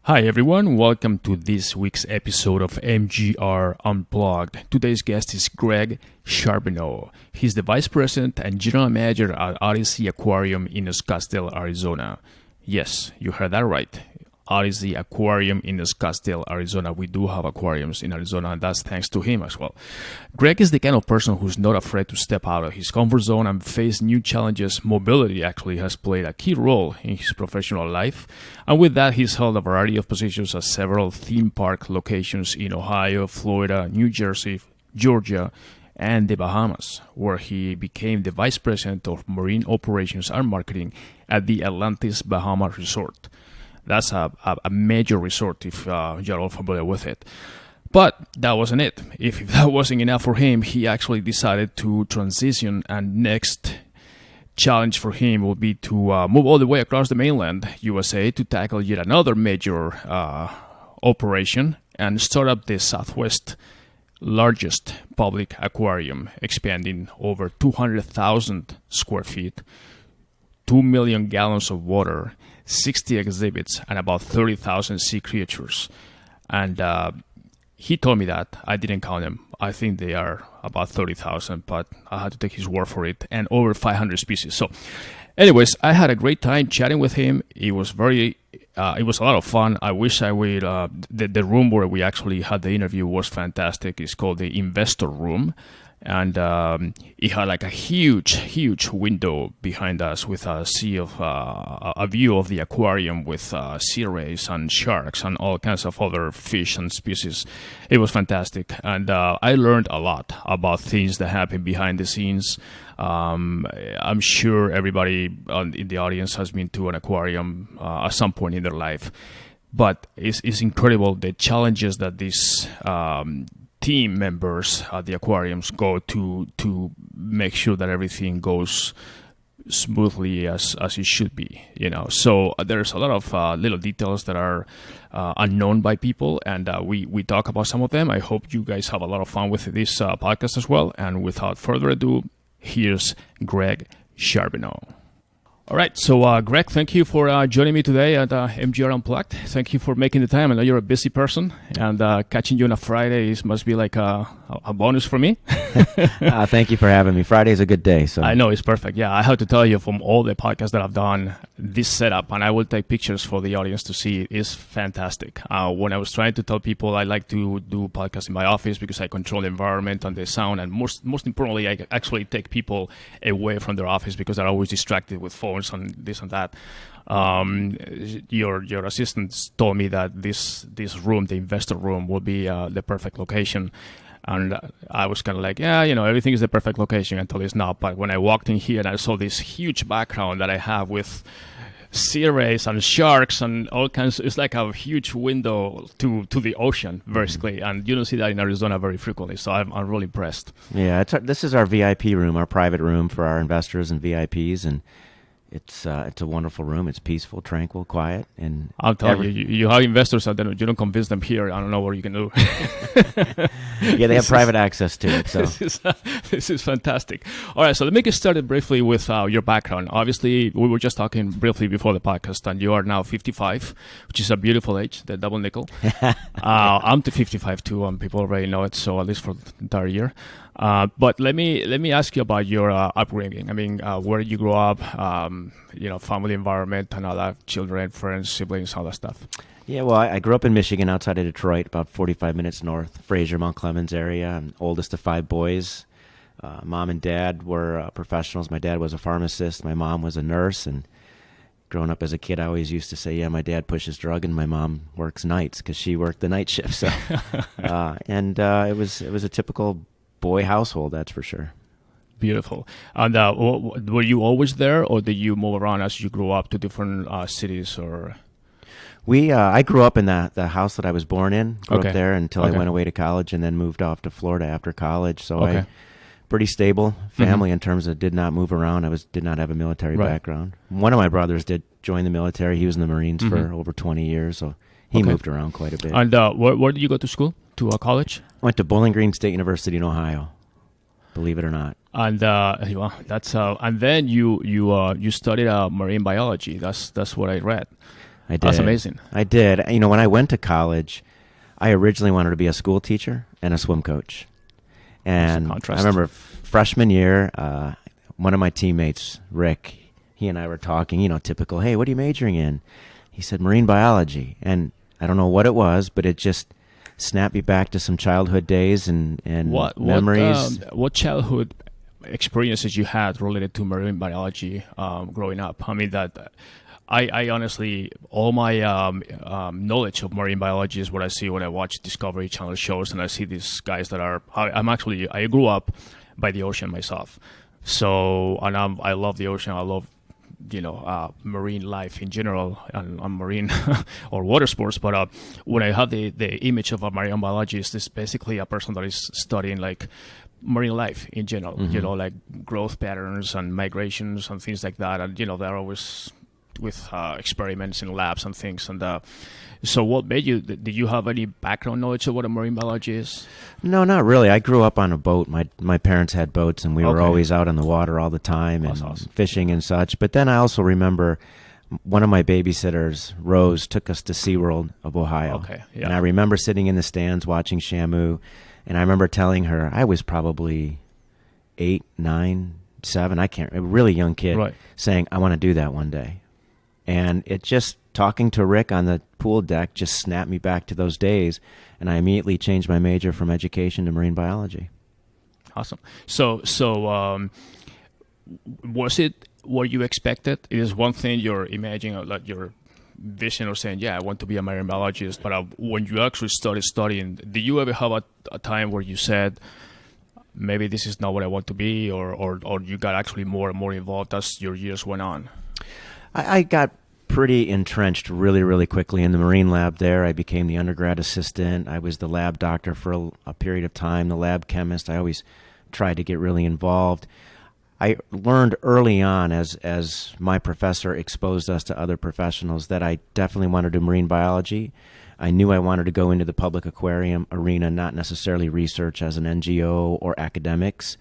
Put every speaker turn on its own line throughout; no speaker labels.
Hi everyone, welcome to this week's episode of MGR Unplugged. Today's guest is Greg Charbeneau. He's the Vice President and General Manager at OdySea Aquarium in Scottsdale, Arizona. Yes, you heard that right. OdySea Aquarium in Scottsdale, Arizona. We do have aquariums in Arizona, and that's thanks to him as well. Greg is the kind of person who's not afraid to step out of his comfort zone and face new challenges. Mobility actually has played a key role in his professional life, and with that, he's held a variety of positions at several theme park locations in Ohio, Florida, New Jersey, Georgia, and the Bahamas, where he became the Vice President of Marine Operations and Marketing at the Atlantis Bahama Resort. That's a major resort if you're all familiar with it. But that wasn't it. If that wasn't enough for him, he actually decided to transition, and next challenge for him will be to move all the way across the mainland USA to tackle yet another major operation and start up the Southwest largest public aquarium, expanding over 200,000 square feet, 2 million gallons of water, 60 exhibits, and about 30,000 sea creatures. And he told me that. I didn't count them. I think they are about 30,000, but I had to take his word for it, and over 500 species. So anyways, I had a great time chatting with him. It was it was a lot of fun. I wish I would, the room where we actually had the interview was fantastic. It's called the Investor Room. And it had like a huge window behind us with a view of the aquarium with sea rays and sharks and all kinds of other fish and species. It was fantastic, and I learned a lot about things that happen behind the scenes. I'm sure everybody in the audience has been to an aquarium at some point in their life, but it's incredible the challenges that these team members at the aquariums go to make sure that everything goes smoothly as it should be, So there's a lot of little details that are unknown by people, and we talk about some of them. I hope you guys have a lot of fun with this podcast as well. And without further ado, here's Greg Charbeneau. All right, so Greg, thank you for joining me today at MGR Unplugged. Thank you for making the time. I know you're a busy person, and catching you on a Friday must be like a bonus for me.
Thank you for having me. Friday is a good day. So
I know, it's perfect. Yeah, I have to tell you, from all the podcasts that I've done, this setup, and I will take pictures for the audience to see, is fantastic. When I was trying to tell people I like to do podcasts in my office because I control the environment and the sound, and most importantly, I actually take people away from their office because they're always distracted with phones and this and that. Your assistants told me that this room, the investor room, will be the perfect location. And I was kind of like, everything is the perfect location until it's not. But when I walked in here and I saw this huge background that I have with sea rays and sharks and all kinds, it's like a huge window to the ocean, basically. And you don't see that in Arizona very frequently. So I'm really impressed.
Yeah, this is our VIP room, our private room for our investors and VIPs, and it's a wonderful room. It's peaceful, tranquil, quiet, and
I'll tell you have investors out there. You don't convince them here. I don't know what you can do.
Yeah, they have private access to it. So
this is fantastic. All right, so let me get started briefly with your background. Obviously, we were just talking briefly before the podcast, and you are now 55, which is a beautiful age, the double nickel. I'm to 55 too, and people already know it. So at least for the entire year. But let me ask you about your upbringing. I mean, where you grew up, family environment and all that, children, friends, siblings, all that stuff.
Yeah, well, I grew up in Michigan, outside of Detroit, about 45 minutes north, Fraser, Mount Clemens area. I'm oldest of 5 boys. Mom and dad were professionals. My dad was a pharmacist. My mom was a nurse. And growing up as a kid, I always used to say, yeah, my dad pushes drug and my mom works nights because she worked the night shift. So, it was a typical boy household, that's for sure.
Beautiful. And were you always there, or did you move around as you grew up to different cities? Or
I grew up in the house that I was born in. Grew
Okay.
up there until I went away to college, and then moved off to Florida after college. So I pretty stable family in terms of did not move around. Did not have a military background. One of my brothers did join the military. He was in the Marines for over 20 years, so he moved around quite a bit.
And where did you go to school? To a college?
Went to Bowling Green State University in Ohio. Believe it or not.
And and then you studied marine biology. That's what I read.
I did.
That's amazing.
I did. You know, when I went to college, I originally wanted to be a school teacher and a swim coach. And I remember freshman year, one of my teammates, Rick, he and I were talking, you know, typical, hey, what are you majoring in? He said, marine biology. And I don't know what it was, but it just snapped me back to some childhood days and memories.
What childhood experiences you had related to marine biology growing up? I mean, that I honestly, all my knowledge of marine biology is what I see when I watch Discovery Channel shows, and I see these guys that are. I grew up by the ocean myself, so I love the ocean. I love marine life in general and marine or water sports. But when I have the image of a marine biologist, it's basically a person that is studying like marine life in general, like growth patterns and migrations and things like that. And they're always with experiments in labs and things. And so what made you, did you have any background knowledge of what a marine biology is?
No, not really. I grew up on a boat. My parents had boats, and we were always out on the water all the time and awesome. Fishing and such. But then I also remember one of my babysitters, Rose, took us to SeaWorld of Ohio. And I remember sitting in the stands watching Shamu, and I remember telling her, I was probably 8, 9, 7, I can't, a really young kid, saying, I want to do that one day. And it just, talking to Rick on the pool deck just snapped me back to those days, and I immediately changed my major from education to marine biology.
Awesome. So was it what you expected? It is one thing you're imagining, like your vision, or saying, yeah, I want to be a marine biologist, but when you actually started studying, did you ever have a time where you said, maybe this is not what I want to be, or you got actually more and more involved as your years went on?
I got pretty entrenched really, really quickly in the marine lab there. I became the undergrad assistant. I was the lab doctor for a period of time, the lab chemist. I always tried to get really involved. I learned early on, as my professor exposed us to other professionals, that I definitely wanted to do marine biology. I knew I wanted to go into the public aquarium arena, not necessarily research as an NGO or academics.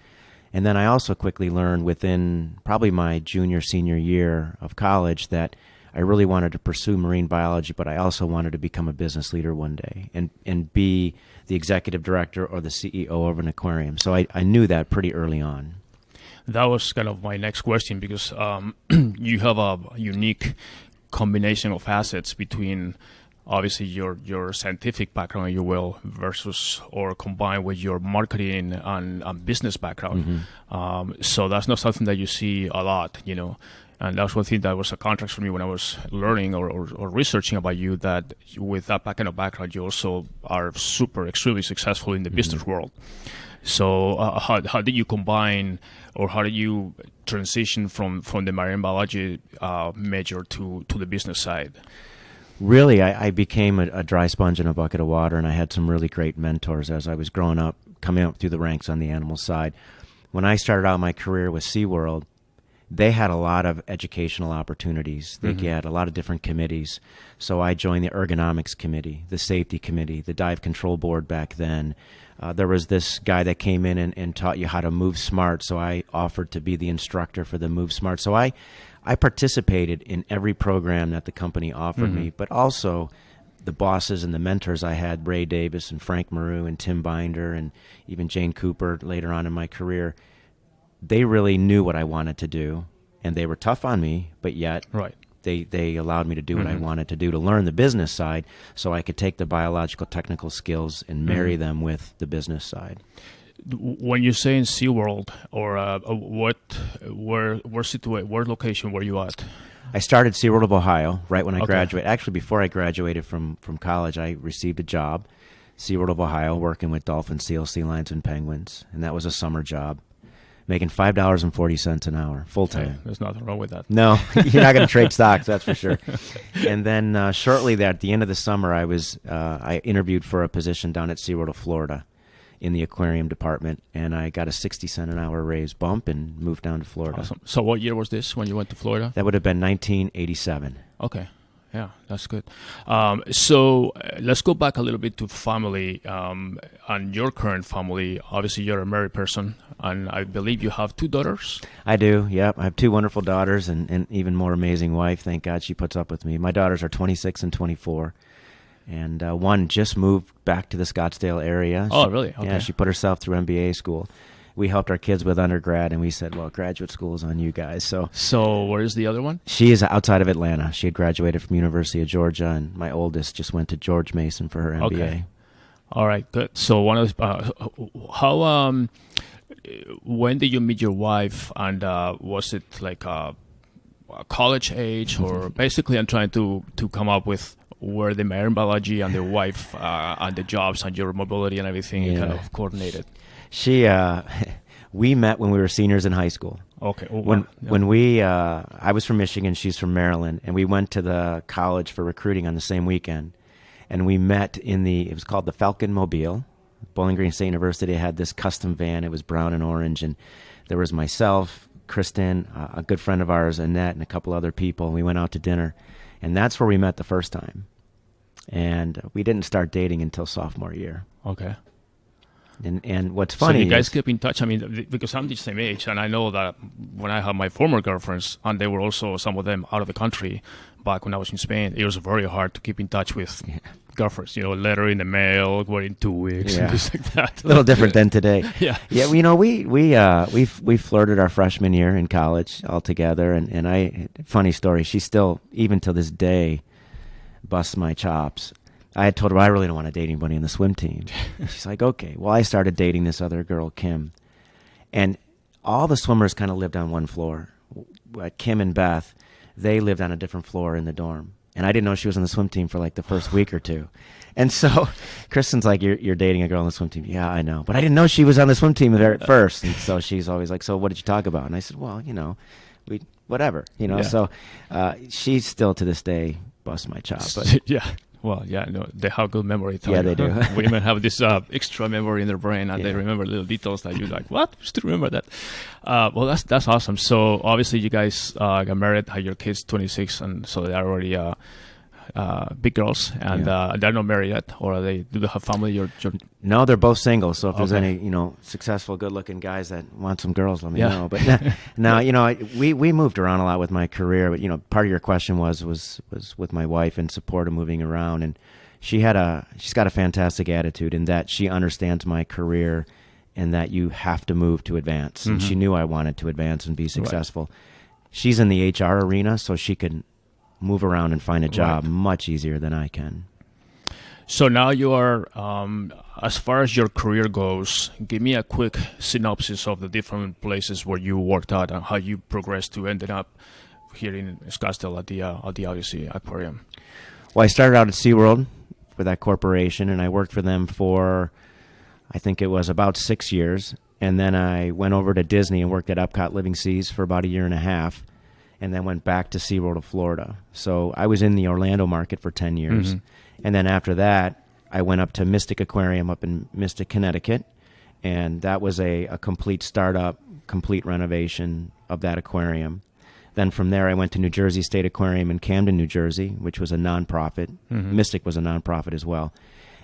And then I also quickly learned within probably my junior, senior year of college that I really wanted to pursue marine biology, but I also wanted to become a business leader one day and be the executive director or the CEO of an aquarium. So I knew that pretty early on.
That was kind of my next question, because you have a unique combination of assets between obviously your scientific background, you will, versus or combined with your marketing and business background. So that's not something that you see a lot, And that's one thing that was a contrast for me when I was learning or researching about you, that with that kind of background, you also are extremely successful in the business world. So how did you combine, or how did you transition from the marine biology major to the business side?
Really, I became a dry sponge in a bucket of water, and I had some really great mentors as I was growing up, coming up through the ranks on the animal side. When I started out my career with SeaWorld, they had a lot of educational opportunities. They had a lot of different committees. So I joined the ergonomics committee, the safety committee, the dive control board back then. There was this guy that came in and taught you how to move smart, so I offered to be the instructor for the Move Smart. So I participated in every program that the company offered me, but also the bosses and the mentors I had, Ray Davis and Frank Maru and Tim Binder and even Jane Cooper later on in my career, they really knew what I wanted to do, and they were tough on me, but yet they allowed me to do what I wanted to do, to learn the business side so I could take the biological technical skills and marry them with the business side.
When you say in SeaWorld, or where location were you at?
I started SeaWorld of Ohio right when I graduated. Actually, before I graduated from college, I received a job, SeaWorld of Ohio, working with dolphins, seals, sea lions, and penguins, and that was a summer job, making $5.40 an hour, full-time.
Hey, there's nothing wrong with that.
No, you're not going to trade stocks, that's for sure. And then shortly there, at the end of the summer, I interviewed for a position down at SeaWorld of Florida in the aquarium department, and I got a 60-cent an hour raise bump and moved down to Florida.
Awesome. So what year was this when you went to Florida?
That would have been 1987.
Okay. Yeah, that's good. So let's go back a little bit to family and your current family. Obviously, you're a married person, and I believe you have 2 daughters.
I do, yep. I have 2 wonderful daughters and even more amazing wife. Thank God she puts up with me. My daughters are 26 and 24. And one just moved back to the Scottsdale area.
Oh, really? Okay.
Yeah, she put herself through MBA school. We helped our kids with undergrad, and we said, well, graduate school is on you guys.
So where is the other one?
She is outside of Atlanta. She had graduated from University of Georgia, and my oldest just went to George Mason for her MBA.
Okay. All right, good. So when did you meet your wife, and was it like a college age, or basically I'm trying to come up with where the marine biology and the wife and the jobs and your mobility and everything kind of coordinated?
We met when we were seniors in high school.
Okay. Oh,
when we, I was from Michigan, she's from Maryland, and we went to the college for recruiting on the same weekend. And we met it was called the Falcon Mobile. Bowling Green State University had this custom van. It was brown and orange. And there was myself, Kristen, a good friend of ours, Annette, and a couple other people. And we went out to dinner. And that's where we met the first time. And we didn't start dating until sophomore year.
Okay.
And what's funny,
so you guys keep in touch? I mean, because I'm the same age, and I know that when I had my former girlfriends, and they were also, some of them, out of the country back when I was in Spain, it was very hard to keep in touch with girlfriends. Letter in the mail, within 2 weeks, and things like that.
A little different than today.
Yeah.
We flirted our freshman year in college all together, and funny story, she still, even to this day, busts my chops. I had told her I really don't want to date anybody in the swim team. She's like, okay. Well, I started dating this other girl, Kim. And all the swimmers kind of lived on one floor. Kim and Beth, they lived on a different floor in the dorm. And I didn't know she was on the swim team for like the first week or 2. And so Kristen's like, you're dating a girl on the swim team. Yeah, I know. But I didn't know she was on the swim team at first. And so she's always like, so what did you talk about? And I said, well, whatever. So she still to this day busts my chop. But
yeah. Well, yeah, no, they have good memory.
Yeah, they do.
Women have this extra memory in their brain, and they remember little details that you're like, what? Still remember that? Well, that's awesome. So obviously you guys got married, had your kids 26, and so they're already big girls, and they're not married yet, or do they have family?
No, they're both single. So if there's any successful, good-looking guys that want some girls, let me know. But now we moved around a lot with my career. But part of your question was with my wife and support of moving around, and she's got a fantastic attitude in that she understands my career and that you have to move to advance. Mm-hmm. And she knew I wanted to advance and be successful. Right. She's in the HR arena, so she can move around and find a job much easier than I can.
So now you are, as far as your career goes, give me a quick synopsis of the different places where you worked out and how you progressed to ending up here in Scottsdale at the OdySea Aquarium.
Well, I started out at SeaWorld for that corporation, and I worked for them for, I think it was about 6 years. And then I went over to Disney and worked at Epcot Living Seas for about 1.5 years. And then went back to SeaWorld of Florida. So I was in the Orlando market for 10 years. Mm-hmm. And then after that, I went up to Mystic Aquarium up in Mystic, Connecticut. And that was a complete startup, complete renovation of that aquarium. Then from there, I went to New Jersey State Aquarium in Camden, New Jersey, which was a nonprofit. Mm-hmm. Mystic was a nonprofit as well.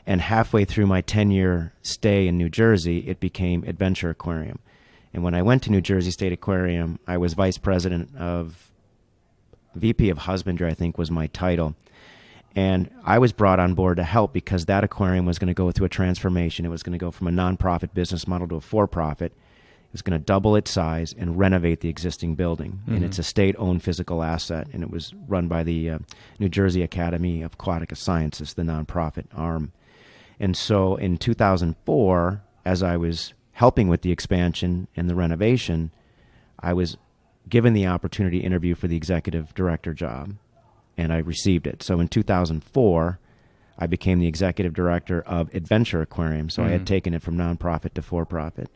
And halfway through my 10-year stay in New Jersey, it became Adventure Aquarium. And when I went to New Jersey State Aquarium, I was vice president of VP of Husbandry, I think was my title. And I was brought on board to help because that aquarium was going to go through a transformation. It was going to go from a nonprofit business model to a for-profit. It was going to double its size and renovate the existing building. Mm-hmm. And it's a state-owned physical asset. And it was run by the New Jersey Academy of Aquatic Sciences, the nonprofit arm. And so in 2004, as I was helping with the expansion and the renovation, I was given the opportunity to interview for the executive director job, and I received it. So in 2004, I became the executive director of Adventure Aquarium. So I had taken it from nonprofit to for-profit,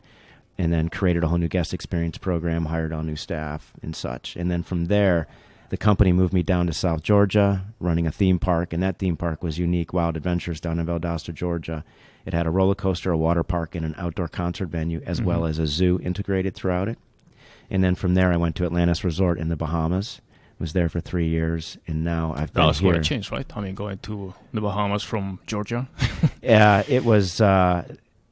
and then created a whole new guest experience program, hired all new staff and such. And then from there, the company moved me down to South Georgia, running a theme park, and that theme park was unique, Wild Adventures down in Valdosta, Georgia. It had a roller coaster, a water park, and an outdoor concert venue, as well as a zoo integrated throughout it. And then from there, I went to Atlantis Resort in the Bahamas. Was there for 3 years, and now I've been
That was
here.
quite a change, right? I mean, going to the Bahamas from Georgia.
Yeah, it was.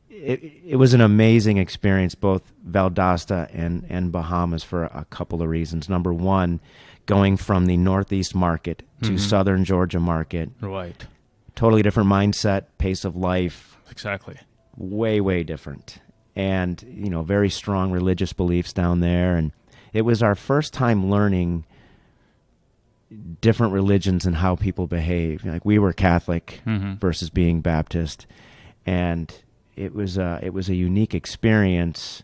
It was an amazing experience, both Valdosta and Bahamas, for a couple of reasons. Number one, going from the Northeast market to Southern Georgia market.
Right.
Totally different mindset, pace of life.
Exactly.
Way different. And, very strong religious beliefs down there. And it was our first time learning different religions and how people behave. Like, we were Catholic versus being Baptist. And it was a unique experience.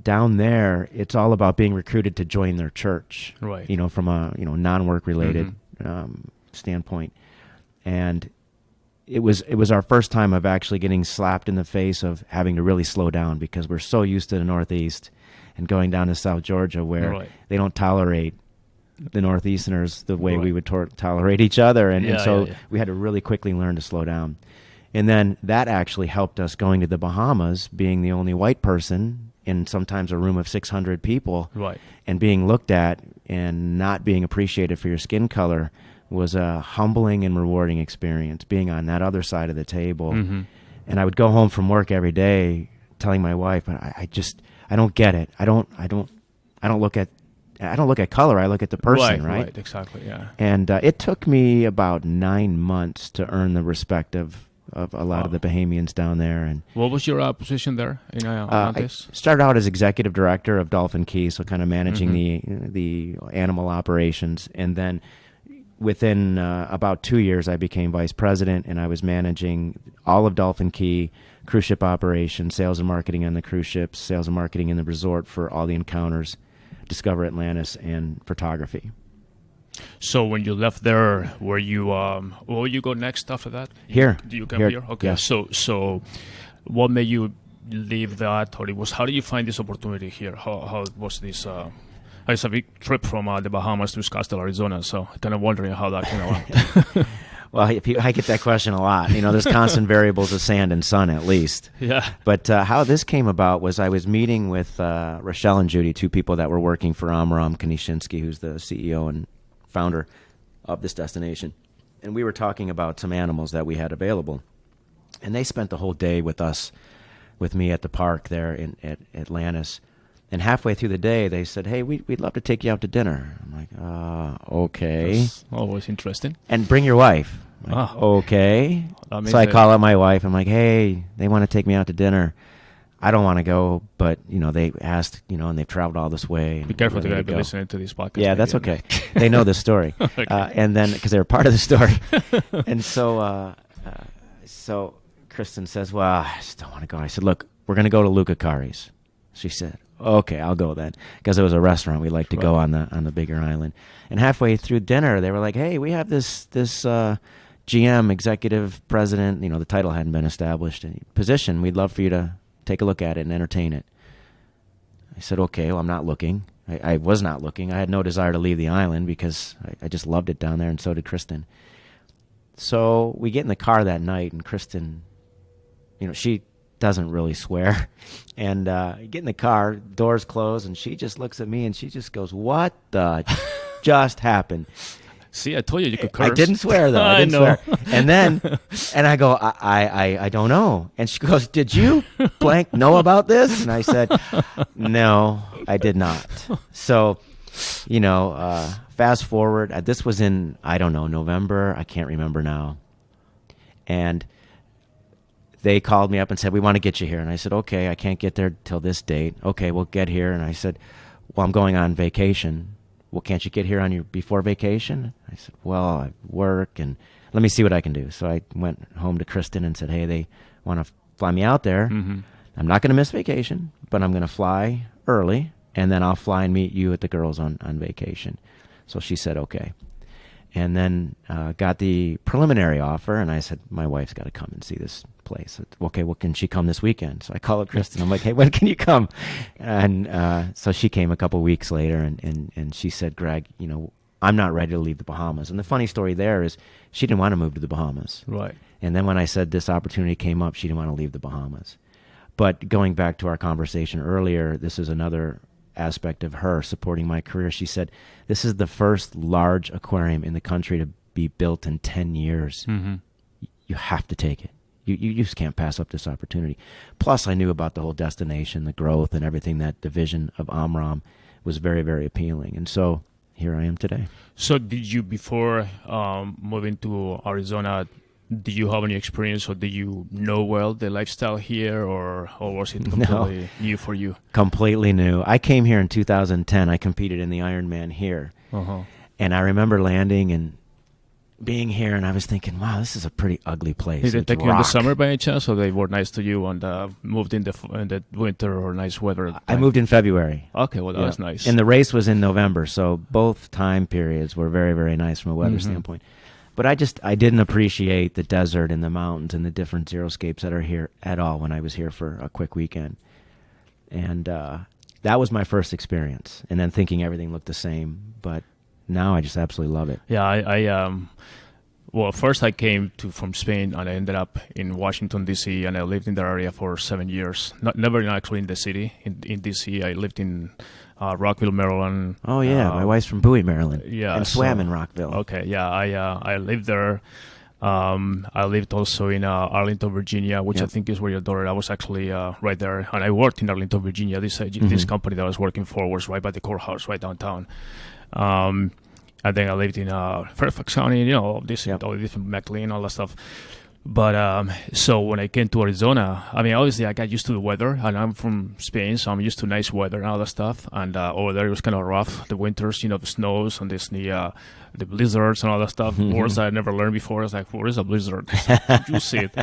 Down there, it's all about being recruited to join their church.
Right.
From a, non-work related standpoint. And it was our first time of actually getting slapped in the face of having to really slow down, because we're so used to the Northeast and going down to South Georgia where they don't tolerate the Northeasterners the way we would tolerate each other. And so we had to really quickly learn to slow down. And then that actually helped us going to the Bahamas, being the only white person in sometimes a room of 600 people, and being looked at and not being appreciated for your skin color was a humbling and rewarding experience, being on that other side of the table. And I would go home from work every day telling my wife, I don't get it. I don't look at color. I look at the person, right?
Right, exactly, yeah.
And it took me about 9 months to earn the respect of a lot of the Bahamians down there. And
what was your position there on this?
I started out as executive director of Dolphin Key, so kind of managing the animal operations. And then within about 2 years, I became vice president, and I was managing all of Dolphin Key, cruise ship operations, sales and marketing on the cruise ships, sales and marketing in the resort for all the encounters, Discover Atlantis, and photography.
So when you left there, where will you go next after that?
Here.
Do you come here? Okay.
Yes.
So what made you leave that? Or how did you find this opportunity here? How was this? It's a big trip from the Bahamas to Scottsdale, Arizona. So kind of wondering how that came around.
Well, I get that question a lot. There's constant variables of sand and sun, at least.
Yeah.
But how this came about was I was meeting with Rochelle and Judy, two people that were working for Amram Konishinsky, who's the CEO and founder of this destination. And we were talking about some animals that we had available. And they spent the whole day with me at the park there at Atlantis. And halfway through the day, they said, "Hey, we'd love to take you out to dinner." I'm like, okay.
That's always interesting.
And bring your wife. I'm like, okay. So I call up my wife. I'm like, "Hey, they want to take me out to dinner. I don't want to go, but, they asked, and they've traveled all this way.
Be careful to be listening to this podcast.
Yeah, that's okay. They know the story. Okay. And then, because they were part of the story. And so Kristen says, "Well, I just don't want to go." I said, "Look, we're going to go to Luca Cari's." She said, "Okay, I'll go then," because it was a restaurant we like to go on the bigger island. And halfway through dinner, they were like, "Hey, we have this GM, executive president, the title hadn't been established, position. We'd love for you to take a look at it and entertain it." I said, "Okay, well, I'm not looking." I was not looking. I had no desire to leave the island because I just loved it down there, and so did Kristen. So we get in the car that night, and Kristen, she doesn't really swear. And get in the car, doors close, and she just looks at me, and she just goes, "What the just happened?"
See, I told you could curse.
I didn't swear, though. I didn't swear. And then, I go, I don't know. And she goes, "Did you blank know about this?" And I said, "No, I did not." So, fast forward. This was in, I don't know, November. I can't remember now. And they called me up and said, "We want to get you here." And I said, "Okay, I can't get there till this date." "Okay, we'll get here." And I said, "Well, I'm going on vacation." "Well, can't you get here on your before vacation?" I said, "Well, I work, and let me see what I can do." So I went home to Kristen and said, "Hey, they want to fly me out there. I'm not going to miss vacation, but I'm going to fly early, and then I'll fly and meet you at the girls on vacation." So she said, "Okay." And then got the preliminary offer, and I said, "My wife's got to come and see this place." Said, "Okay, well, can she come this weekend?" So I call up Kristen. I'm like, "Hey, when can you come?" And so she came a couple weeks later, and she said, "Greg, I'm not ready to leave the Bahamas." And the funny story there is she didn't want to move to the Bahamas.
Right.
And then when I said this opportunity came up, she didn't want to leave the Bahamas. But going back to our conversation earlier, this is another aspect of her supporting my career. She said, "This is the first large aquarium in the country to be built in 10 years.
Mm-hmm.
You have to take it. You just can't pass up this opportunity." Plus, I knew about the whole destination, the growth, and everything. That division of Amram was very, very appealing. And so here I am today.
So did you, before moving to Arizona, did you have any experience, or did you know well the lifestyle here, or was it completely new for you?
Completely new. I came here in 2010. I competed in the Ironman here.
Uh-huh.
And I remember landing and being here, and I was thinking, wow, this is a pretty ugly place.
Did they
It's
take you in the
rock.
summer by any chance, or they were nice to you and moved in the winter or nice weather?
I moved in February.
Okay, well, that
Yeah.
was nice.
And the race was in November, so both time periods were very, very nice from a weather standpoint. But I didn't appreciate the desert and the mountains and the different xeriscapes that are here at all when I was here for a quick weekend. And that was my first experience. And then thinking everything looked the same. But now I just absolutely love it.
Yeah, well, first I came from Spain, and I ended up in Washington, D.C., and I lived in that area for 7 years. Never actually in the city. In D.C., I lived in Rockville, Maryland.
Oh, yeah. My wife's from Bowie, Maryland.
Yeah.
And swam in Rockville.
Okay, yeah. I lived there. I lived also in Arlington, Virginia, which I think is where your daughter. I was actually right there, and I worked in Arlington, Virginia. This company that I was working for was right by the courthouse, right downtown. And then I lived in Fairfax County, all the different McLean, all that stuff. But so when I came to Arizona, I mean, obviously I got used to the weather, and I'm from Spain, so I'm used to nice weather and all that stuff. And over there it was kind of rough, the winters, the snows and the blizzards and all that stuff. Words I never learned before. I was like, what is a blizzard? You see it.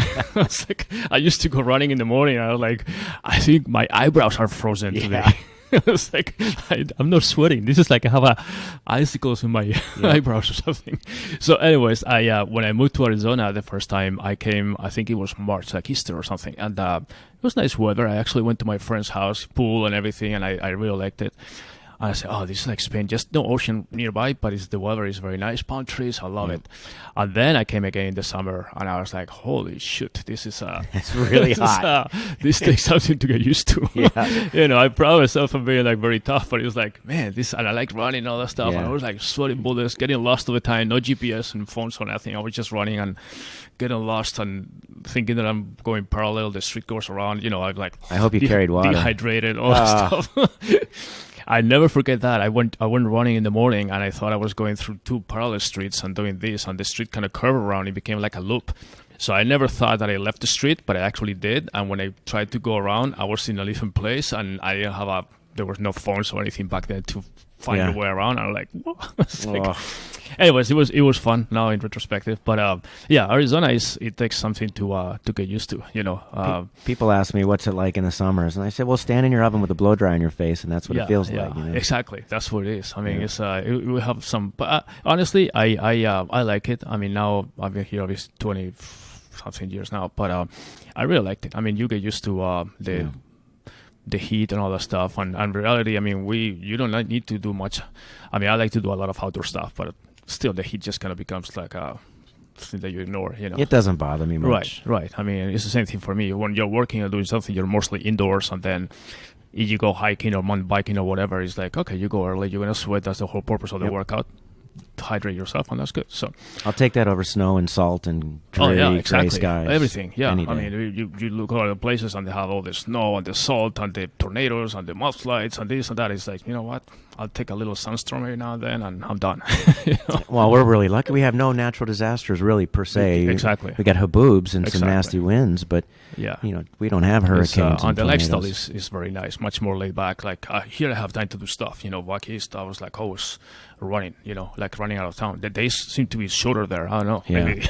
I used to go running in the morning, and I was like, I think my eyebrows are frozen today. It's like I'm not sweating. This is like I have icicles in my eyebrows or something. So, anyways, when I moved to Arizona the first time I came, I think it was March, like Easter or something, and it was nice weather. I actually went to my friend's house, pool and everything, and I really liked it. And I said, oh, this is like Spain, just no ocean nearby, but the weather is very nice, palm trees, I love it. And then I came again in the summer, and I was like, holy shit, this is
it's really hot.
This takes something to get used to.
Yeah.
I proud myself of being like very tough, but it was like, man, and I like running and all that stuff.
Yeah.
And I was like sweating bullets, getting lost all the time, no GPS and phones or nothing. I was just running and getting lost and thinking that I'm going parallel. The street goes around, I'm like,
I hope you carried water.
Dehydrated, all that stuff. I never forget that. I went running in the morning, and I thought I was going through two parallel streets and doing this, and the street kind of curved around. It became like a loop. So I never thought that I left the street, but I actually did. And when I tried to go around, I was in a different place, and I didn't have there was no phones or anything back then to find a way around. I'm like, what? Anyways, it was fun now in retrospective. But Arizona it takes something to get used to.
People ask me what's it like in the summers, and I said, well, stand in your oven with a blow dryer on your face, and that's what it feels like.
Exactly, that's what it is. I mean, it's we have some, but honestly, I like it. I mean, now I've been here obviously 20-something years now, but I really liked it. I mean, you get used to the heat and all that stuff, and in reality, I mean, you don't need to do much. I mean, I like to do a lot of outdoor stuff, but still the heat just kind of becomes like a thing that you ignore,
It doesn't bother me much.
Right. I mean, it's the same thing for me. When you're working or doing something, you're mostly indoors, and then you go hiking or mountain biking or whatever, it's like, okay, you go early, you're going to sweat. That's the whole purpose of the workout. Hydrate yourself, and that's good. So
I'll take that over snow and salt and gray skies.
Everything. Yeah, I mean, you look at other places and they have all the snow and the salt and the tornadoes and the mudslides and this and that. It's like, you know what? I'll take a little sunstorm every now and then, and I'm done.
Well, we're really lucky. We have no natural disasters really per se.
Exactly.
We got haboobs and some nasty winds, but we don't have hurricanes.
And the lifestyle is very nice, much more laid back. Like here, I have time to do stuff. Back east, I was like always running. Like running out of town. The days seem to be shorter there. I don't know.
Yeah.
Maybe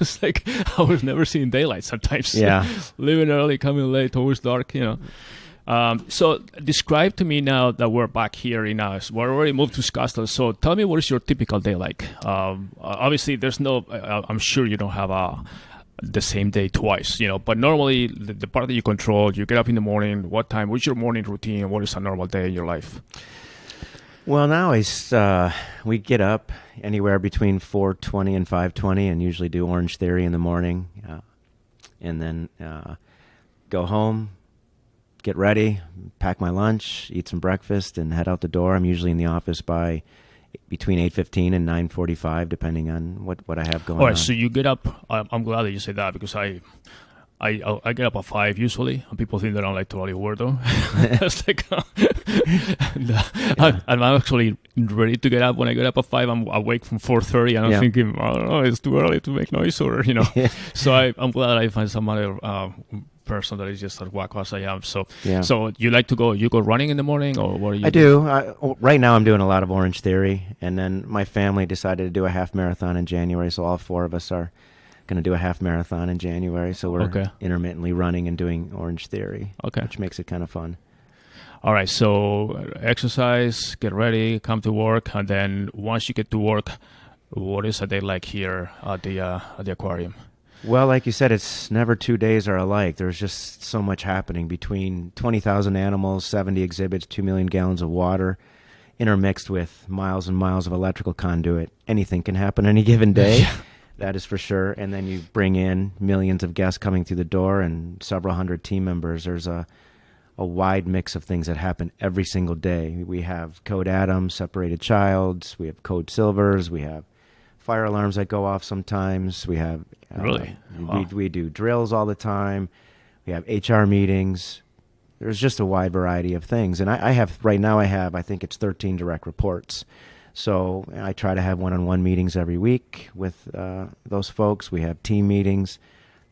it's like I was never seeing daylight sometimes.
Yeah.
Leaving early, coming late, always dark. So describe to me now that we're back here we're already moved to Scottsdale. So tell me, what is your typical day like? Obviously, there's no. I'm sure you don't have the same day twice, but normally the part that you control, you get up in the morning. What time? What's your morning routine? What is a normal day in your life?
Well, now we get up anywhere between 4:20 and 5:20, and usually do Orange Theory in the morning, and then go home, get ready, pack my lunch, eat some breakfast, and head out the door. I'm usually in the office by between 8:15 and 9:45, depending on what I have going on.
All right, so you get up. I'm glad that you said that because I get up at 5 usually, and people think that I'm like totally weirdo. It's like, I'm actually ready to get up. When I get up at 5, I'm awake from 4:30, and I'm thinking, I don't know, it's too early to make noise, or So I'm glad I find some other person that is just as wacko as I am. So you like to go? You go running in the morning, or what are you?
I do. Right now, I'm doing a lot of Orange Theory, and then my family decided to do a half marathon in January, so all 4 of us are going to do a half marathon in January, so we're intermittently running and doing Orange Theory, which makes it kind of fun.
All right, so exercise, get ready, come to work, and then once you get to work, what is a day like here at the aquarium?
Well, like you said, it's never 2 days are alike. There's just so much happening between 20,000 animals, 70 exhibits, 2 million gallons of water, intermixed with miles and miles of electrical conduit. Anything can happen any given day. That is for sure. And then you bring in millions of guests coming through the door and several hundred team members. There's a wide mix of things that happen every single day. We have code atoms, separated childs. We have code silvers. We have fire alarms that go off sometimes. We have
really? Wow.
We do drills all the time. We have HR meetings. There's just a wide variety of things. And I have, I think it's 13 direct reports. So I try to have one-on-one meetings every week with those folks. We have team meetings.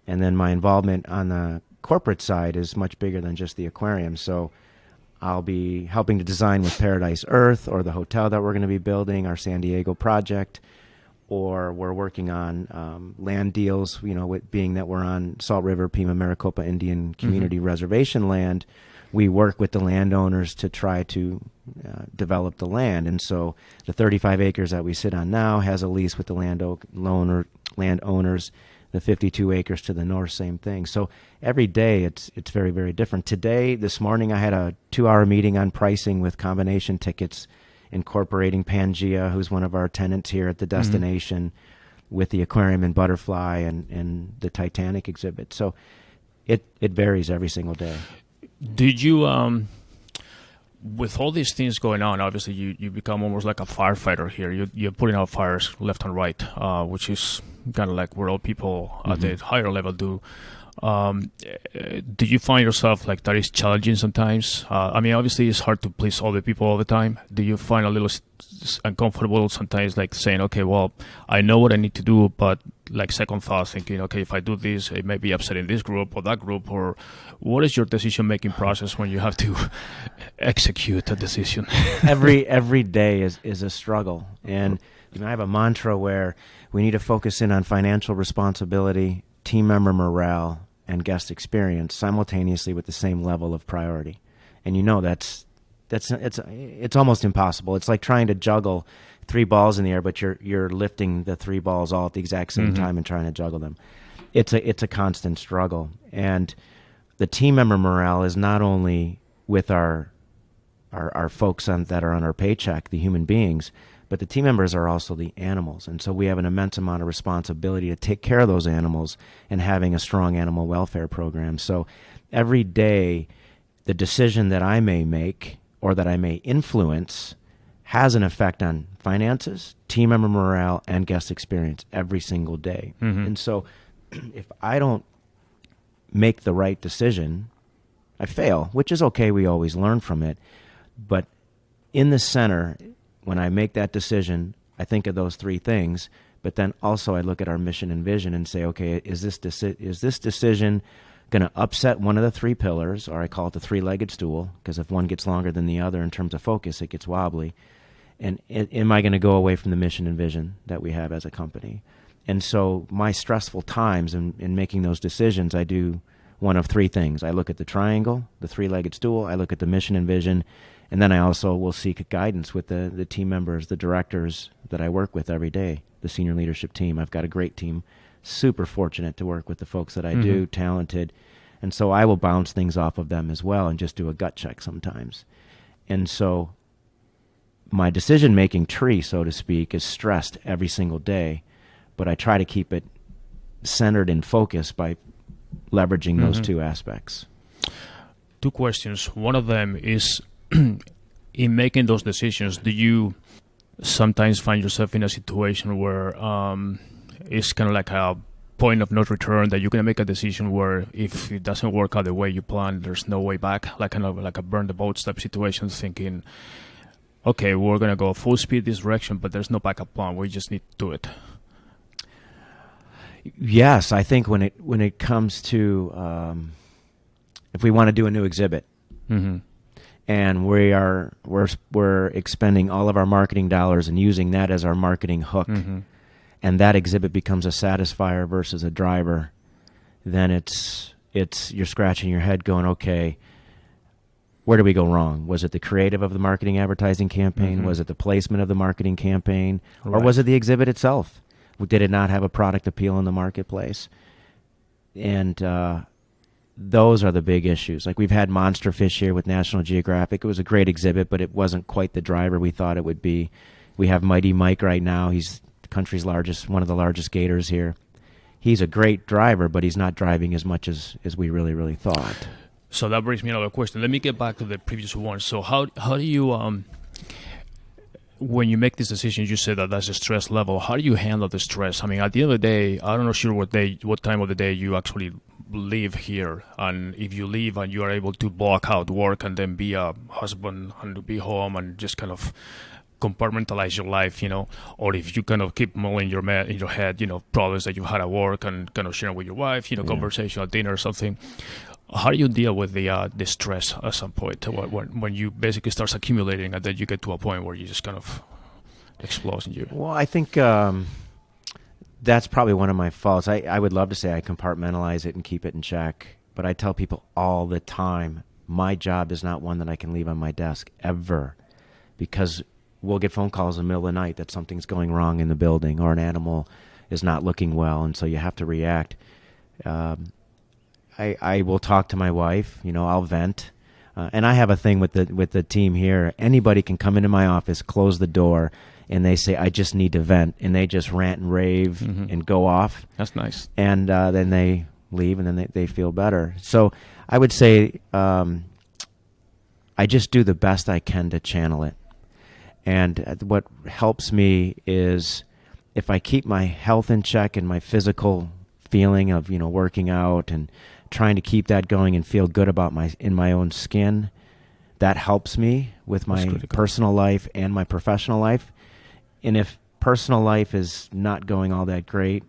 And then my involvement on the corporate side is much bigger than just the aquarium. So I'll be helping to design with Paradise Earth or the hotel that we're going to be building, our San Diego project, or we're working on land deals, with being that we're on Salt River, Pima, Maricopa Indian Community Reservation land. We work with the landowners to try to develop the land. And so the 35 acres that we sit on now has a lease with the landowners, the 52 acres to the north, same thing. So every day it's very, very different. This morning, I had a 2-hour meeting on pricing with combination tickets, incorporating Pangea, who's one of our tenants here at the destination, with the aquarium and butterfly and the Titanic exhibit. So it varies every single day.
Did you, with all these things going on, obviously you become almost like a firefighter here. You're putting out fires left and right, which is kind of like what all people at the higher level do. Do you find yourself like that is challenging sometimes? Obviously it's hard to please all the people all the time. Do you find a little uncomfortable sometimes, like saying, okay, well, I know what I need to do, but like second thoughts, thinking, okay, if I do this, it may be upsetting this group or that group, or what is your decision-making process when you have to execute a decision?
Every day is a struggle. And I have a mantra where we need to focus in on financial responsibility, team member morale, and guest experience simultaneously with the same level of priority. And it's almost impossible. It's like trying to juggle 3 balls in the air, but you're lifting the 3 balls all at the exact same time and trying to juggle them. It's a constant struggle. And the team member morale is not only with our folks that are on our paycheck, the human beings, but the team members are also the animals. And so we have an immense amount of responsibility to take care of those animals and having a strong animal welfare program. So every day, the decision that I may make or that I may influence has an effect on finances, team member morale, and guest experience every single day. And so if I don't make the right decision, I fail, which is okay. We always learn from it. But in the center, when I make that decision, I think of those 3 things, but then also I look at our mission and vision and say, okay, is this decision going to upset one of the 3 pillars, or I call it the 3-legged stool, because if one gets longer than the other in terms of focus, it gets wobbly. And am I going to go away from the mission and vision that we have as a company? And so my stressful times in making those decisions, I do one of 3 things. I look at the triangle, the 3-legged stool, I look at the mission and vision, and then I also will seek guidance with the team members, the directors that I work with every day, the senior leadership team. I've got a great team, super fortunate to work with the folks that I do, talented. And so I will bounce things off of them as well and just do a gut check sometimes. And so my decision-making tree, so to speak, is stressed every single day, but I try to keep it centered and focused by leveraging those 2 aspects.
two questions. One of them is, in making those decisions, do you sometimes find yourself in a situation where it's kind of like a point of no return, that you're going to make a decision where if it doesn't work out the way you planned, there's no way back, like kind of like a burn the boats type situation, thinking, okay, we're going to go full speed this direction, but there's no backup plan. We just need to do it.
Yes, I think when it comes to if we want to do a new exhibit,
Mm-hmm.
and we're expending all of our marketing dollars and using that as our marketing hook,
Mm-hmm.
and that exhibit becomes a satisfier versus a driver, then it's you're scratching your head going, okay, where did we go wrong? Was it the creative of the marketing advertising campaign?
Mm-hmm.
Was it the placement of the marketing campaign? Or
Right.
was it the exhibit itself? Did it not have a product appeal in the marketplace? And those are the big issues. Like, we've had monster fish here with National Geographic. It was a great exhibit, but it wasn't quite the driver we thought it would be. We have Mighty Mike right now. He's the country's largest, one of the largest gators here. He's a great driver, but he's not driving as much as we really, really thought.
So that brings me another question. Let me get back to the previous one. So how do you when you make these decisions, you said that that's a stress level. How do you handle the stress? I mean, at the end of the day, I'm not sure what time of the day you actually live here. And if you leave and you are able to block out work and then be a husband and be home and just kind of compartmentalize your life, or if you kind of keep mulling in your head, problems that you've had at work and kind of sharing with your wife, conversation at dinner or something. How do you deal with the stress at some point when you basically starts accumulating and then you get to a point where you just kind of explodes in you?
Well, I think that's probably one of my faults. I would love to say I compartmentalize it and keep it in check, but I tell people all the time, my job is not one that I can leave on my desk ever, because we'll get phone calls in the middle of the night that something's going wrong in the building or an animal is not looking well, and so you have to react. I will talk to my wife, I'll vent. And I have a thing with the team here. Anybody can come into my office, close the door, and they say, I just need to vent. And they just rant and rave
Mm-hmm.
and go off.
That's nice.
And then they leave, and then they feel better. So I would say I just do the best I can to channel it. And what helps me is if I keep my health in check and my physical feeling of, working out and trying to keep that going and feel good about my own skin, that helps me with my personal life and my professional life. And if personal life is not going all that great,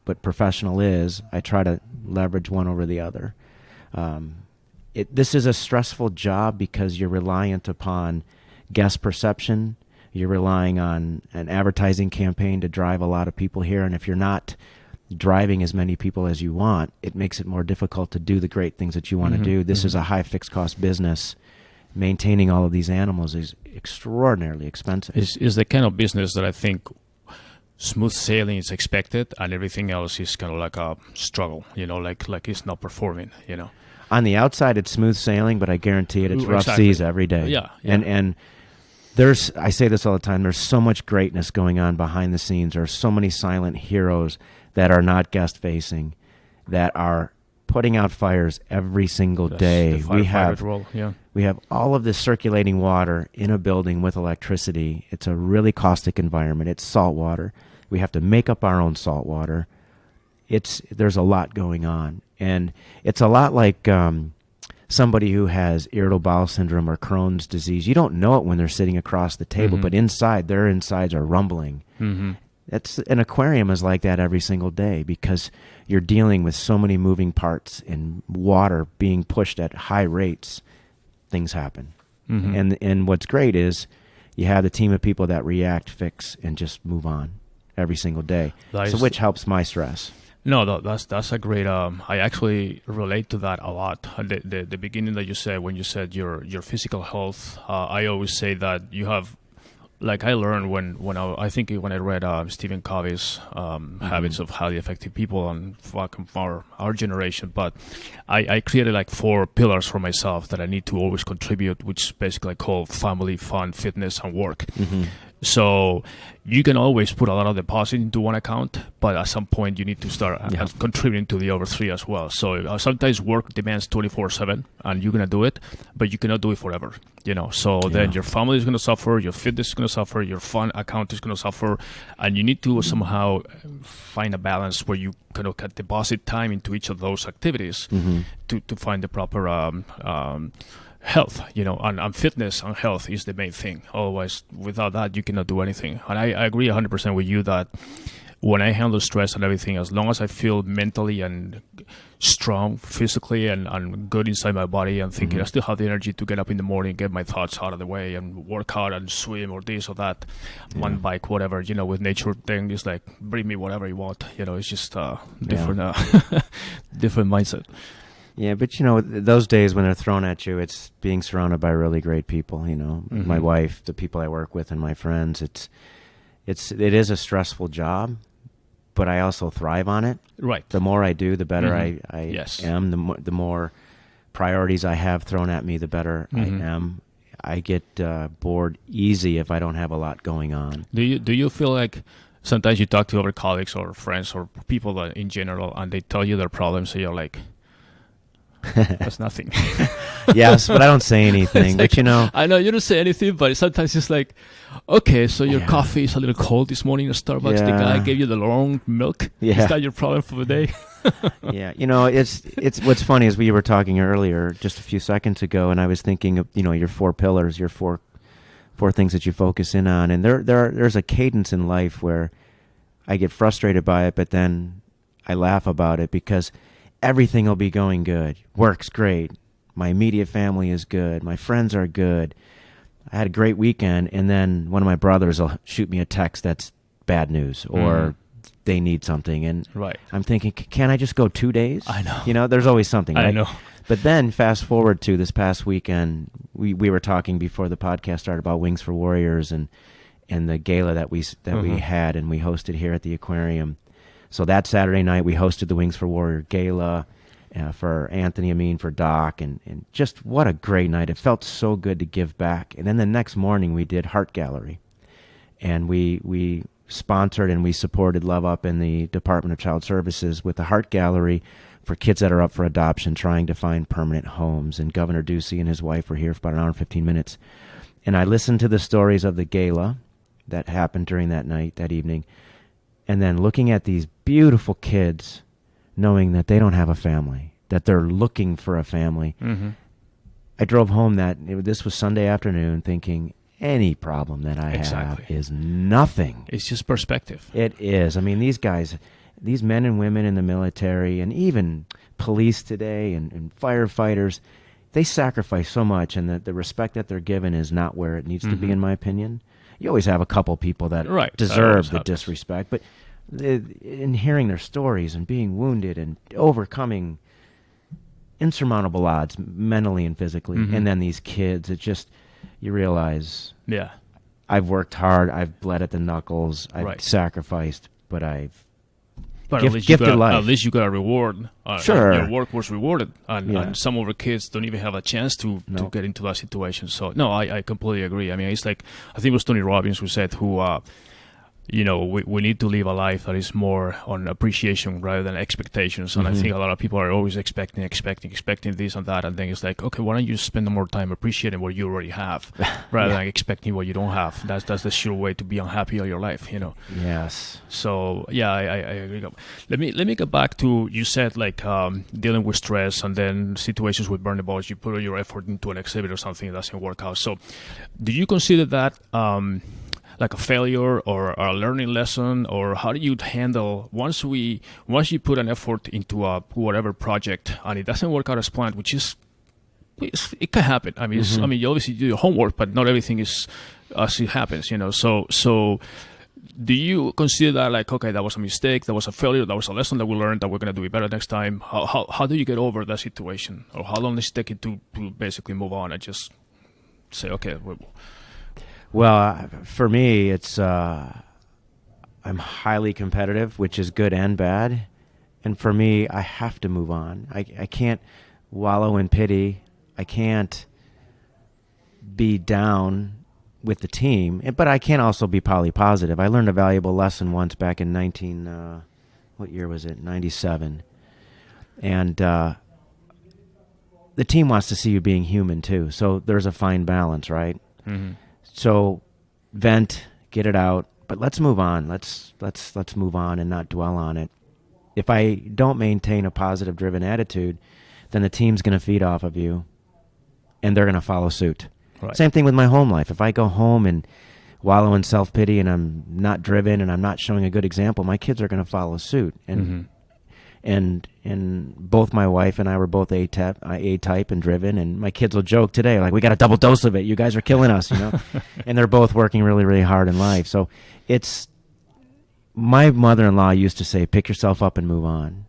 but professional is, I try to leverage one over the other. This is a stressful job because you're reliant upon guest perception. You're relying on an advertising campaign to drive a lot of people here. And if you're not driving as many people as you want, it makes it more difficult to do the great things that you want to do. This is a high fixed cost business. Maintaining all of these animals is extraordinarily expensive.
Is the kind of business that I think smooth sailing is expected and everything else is kind of like a struggle, like it's not performing,
On the outside, it's smooth sailing, but I guarantee it's rough seas every day.
Yeah.
And I say this all the time, there's so much greatness going on behind the scenes. There are so many silent heroes that are not guest-facing, that are putting out fires every single day. We have all of this circulating water in a building with electricity. It's a really caustic environment. It's salt water. We have to make up our own salt water. There's a lot going on. And it's a lot like somebody who has irritable bowel syndrome or Crohn's disease. You don't know it when they're sitting across the table, but inside, their insides are rumbling.
Mm-hmm.
An aquarium is like that every single day because you're dealing with so many moving parts and water being pushed at high rates. Things happen. Mm-hmm. And what's great is you have the team of people that react, fix, and just move on every single day, which helps my stress.
No, that's a great. I actually relate to that a lot. The beginning that you said when you said your physical health. I always say that you have. Like I learned when I read Stephen Covey's Habits of Highly Effective People and for our generation, but I created like 4 pillars for myself that I need to always contribute, which basically I call family, fun, fitness, and work. Mm-hmm. So you can always put a lot of deposit into one account, but at some point you need to start contributing to the other three as well. So sometimes work demands 24/7, and you're gonna do it, but you cannot do it forever. So then your family is gonna suffer, your fitness is gonna suffer, your fund account is gonna suffer, and you need to somehow find a balance where you kind of can deposit time into each of those activities to find the proper health, and fitness and health is the main thing. Otherwise, without that, you cannot do anything. And I agree 100% with you that when I handle stress and everything, as long as I feel mentally and strong physically and good inside my body and thinking I still have the energy to get up in the morning, get my thoughts out of the way and work out and swim or this or that, one bike, whatever, with nature thing, is like, bring me whatever you want. It's just different, different mindset.
Yeah, but those days when they're thrown at you, it's being surrounded by really great people. My wife, the people I work with, and my friends. It is a stressful job, but I also thrive on it.
Right.
The more I do, the better I am. The more priorities I have thrown at me, the better I am. I get bored easy if I don't have a lot going on.
Do you feel like sometimes you talk to other colleagues or friends or people in general, and they tell you their problems, so you're like, that's nothing.
Yes, but I don't say anything.
Like,
but
I know you don't say anything, but sometimes it's like, okay, so your coffee is a little cold this morning at Starbucks. The guy gave you the wrong milk. Is that your problem for the day?
Yeah, it's what's funny is we were talking earlier just a few seconds ago, and I was thinking of your 4 pillars, your four things that you focus in on, and there's a cadence in life where I get frustrated by it, but then I laugh about it because everything will be going good. Work's great. My immediate family is good. My friends are good. I had a great weekend, and then one of my brothers will shoot me a text that's bad news, or they need something, and I'm thinking, can't I just go 2 days?
I know.
There's always something, right?
I know.
But then fast forward to this past weekend, we were talking before the podcast started about Wings for Warriors and the gala that we had and we hosted here at the aquarium. So that Saturday night, we hosted the Wings for Warrior Gala for Anthony Amin, for Doc, and just what a great night. It felt so good to give back. And then the next morning, we did Heart Gallery. And we sponsored and we supported Love Up in the Department of Child Services with the Heart Gallery for kids that are up for adoption, trying to find permanent homes. And Governor Ducey and his wife were here for about an hour and 15 minutes. And I listened to the stories of the gala that happened during that night, that evening. And then looking at these beautiful kids, knowing that they don't have a family, that they're looking for a family. I drove home this was Sunday afternoon thinking any problem that I have is nothing.
It's just perspective.
It is. I mean, these guys, these men and women in the military and even police today and firefighters, they sacrifice so much, and the respect that they're given is not where it needs to be, in my opinion. You always have a couple people that deserve the disrespect, but in hearing their stories and being wounded and overcoming insurmountable odds mentally and physically, and then these kids, it just, you realize, I've worked hard, I've bled at the knuckles, I've sacrificed, but I've gifted life.
At least you got a reward.
Sure.
Your work was rewarded. And some of the kids don't even have a chance to get into that situation. So, no, I completely agree. I mean, it's like, I think it was Tony Robbins who said, we need to live a life that is more on appreciation rather than expectations. And I think a lot of people are always expecting this and that. And then it's like, okay, why don't you spend more time appreciating what you already have rather than expecting what you don't have? That's the sure way to be unhappy all your life,
Yes.
So, yeah, I agree. Let me get back to, you said like dealing with stress and then situations with burning balls. You put all your effort into an exhibit or something, it doesn't work out. So do you consider that like a failure or a learning lesson, or how do you handle once you put an effort into a whatever project and it doesn't work out as planned, which is it can happen. I mean, you obviously do your homework, but not everything is as it happens, So do you consider that like, okay, that was a mistake, that was a failure, that was a lesson that we learned, that we're going to do it better next time? How do you get over that situation, or how long does it take it to basically move on and just say, okay?
Well, for me, it's I'm highly competitive, which is good and bad. And for me, I have to move on. I can't wallow in pity. I can't be down with the team, but I can also be polypositive. I learned a valuable lesson once back in what year was it? 97. And the team wants to see you being human too. So there's a fine balance, right?
Mm-hmm.
So vent, get it out, but let's move on. Let's move on and not dwell on it. If I don't maintain a positive driven attitude, then the team's going to feed off of you and they're going to follow suit.
Right.
Same thing with my home life. If I go home and wallow in self-pity and I'm not driven and I'm not showing a good example, my kids are going to follow suit. And and both my wife and I were both A-type and driven, and my kids will joke today, like, we got a double dose of it. You guys are killing us, And they're both working really, really hard in life. So it's, my mother-in-law used to say, pick yourself up and move on.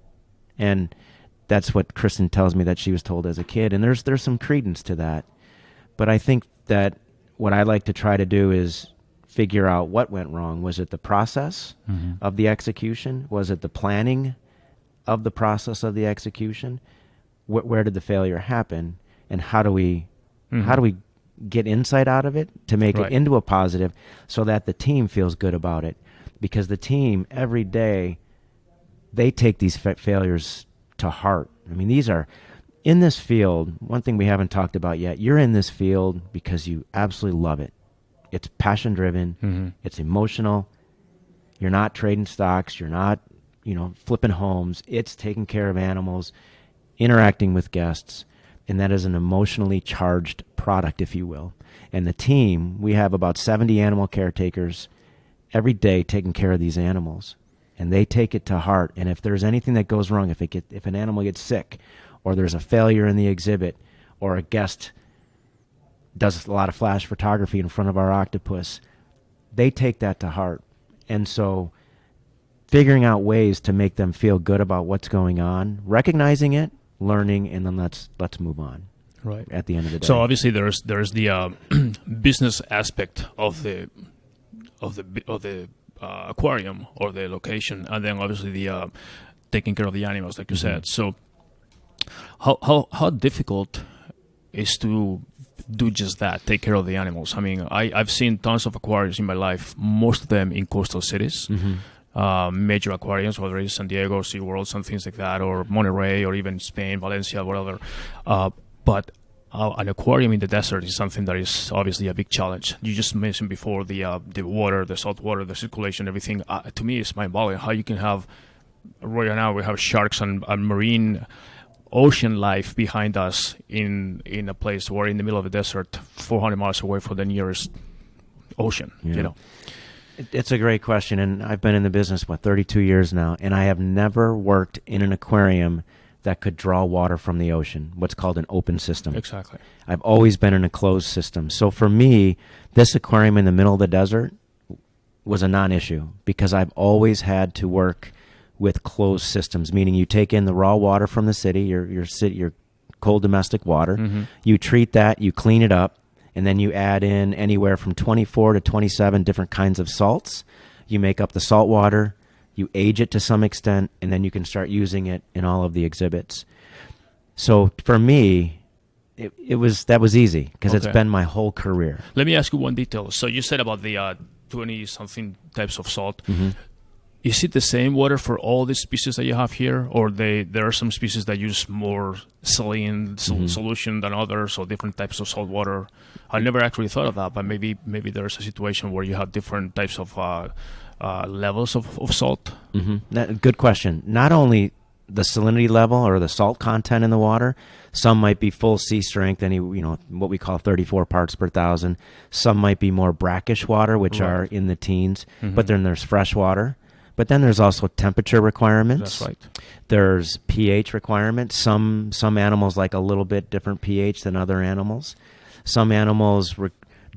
And that's what Kristen tells me that she was told as a kid. And there's some credence to that. But I think that what I like to try to do is figure out what went wrong. Was it the process of the execution? Was it the planning of the process of the execution? Where did the failure happen? And how do we get insight out of it to make it into a positive so that the team feels good about it? Because the team, every day, they take these failures to heart. I mean, these are, in this field, one thing we haven't talked about yet, you're in this field because you absolutely love it. It's passion-driven. It's emotional. You're not trading stocks. You're not, flipping homes. It's taking care of animals, interacting with guests, and that is an emotionally charged product, if you will. And the team, we have about 70 animal caretakers every day taking care of these animals, and they take it to heart. And if there's anything that goes wrong, if an animal gets sick, or there's a failure in the exhibit, or a guest does a lot of flash photography in front of our octopus, they take that to heart. And so figuring out ways to make them feel good about what's going on, recognizing it, learning, and then let's move on.
Right.
At the end of the day.
So obviously there's the business aspect of the aquarium or the location, and then obviously the taking care of the animals, like you said. So how difficult is to do just that, take care of the animals? I mean, I've seen tons of aquariums in my life, most of them in coastal cities, major aquariums, whether it's San Diego, SeaWorld, and things like that, or Monterey, or even Spain, Valencia, whatever. But an aquarium in the desert is something that is obviously a big challenge. You just mentioned before the water, the salt water, the circulation, everything. To me, it's mind-boggling how you can have, right now we have sharks and marine ocean life behind us in a place where in the middle of the desert, 400 miles away from the nearest ocean,
It's a great question, and I've been in the business, 32 years now, and I have never worked in an aquarium that could draw water from the ocean, what's called an open system.
Exactly.
I've always been in a closed system. So for me, this aquarium in the middle of the desert was a non-issue because I've always had to work with closed systems, meaning you take in the raw water from the city, your cold domestic water, you treat that, you clean it up, and then you add in anywhere from 24 to 27 different kinds of salts. You make up the salt water, you age it to some extent, and then you can start using it in all of the exhibits. So for me, that was easy because it's been my whole career.
Let me ask you one detail. So you said about the 20-something types of salt. Is it the same water for all the species that you have here, or there are some species that use more saline solution than others, or different types of salt water? I never actually thought of that, but maybe there's a situation where you have different types of levels of salt.
Good question. Not only the salinity level or the salt content in the water, some might be full sea strength, what we call 34 parts per thousand. Some might be more brackish water, which are in the teens, but then there's fresh water. But then there's also temperature requirements.
That's right. There's
pH requirements. Some animals like a little bit different pH than other animals. Some animals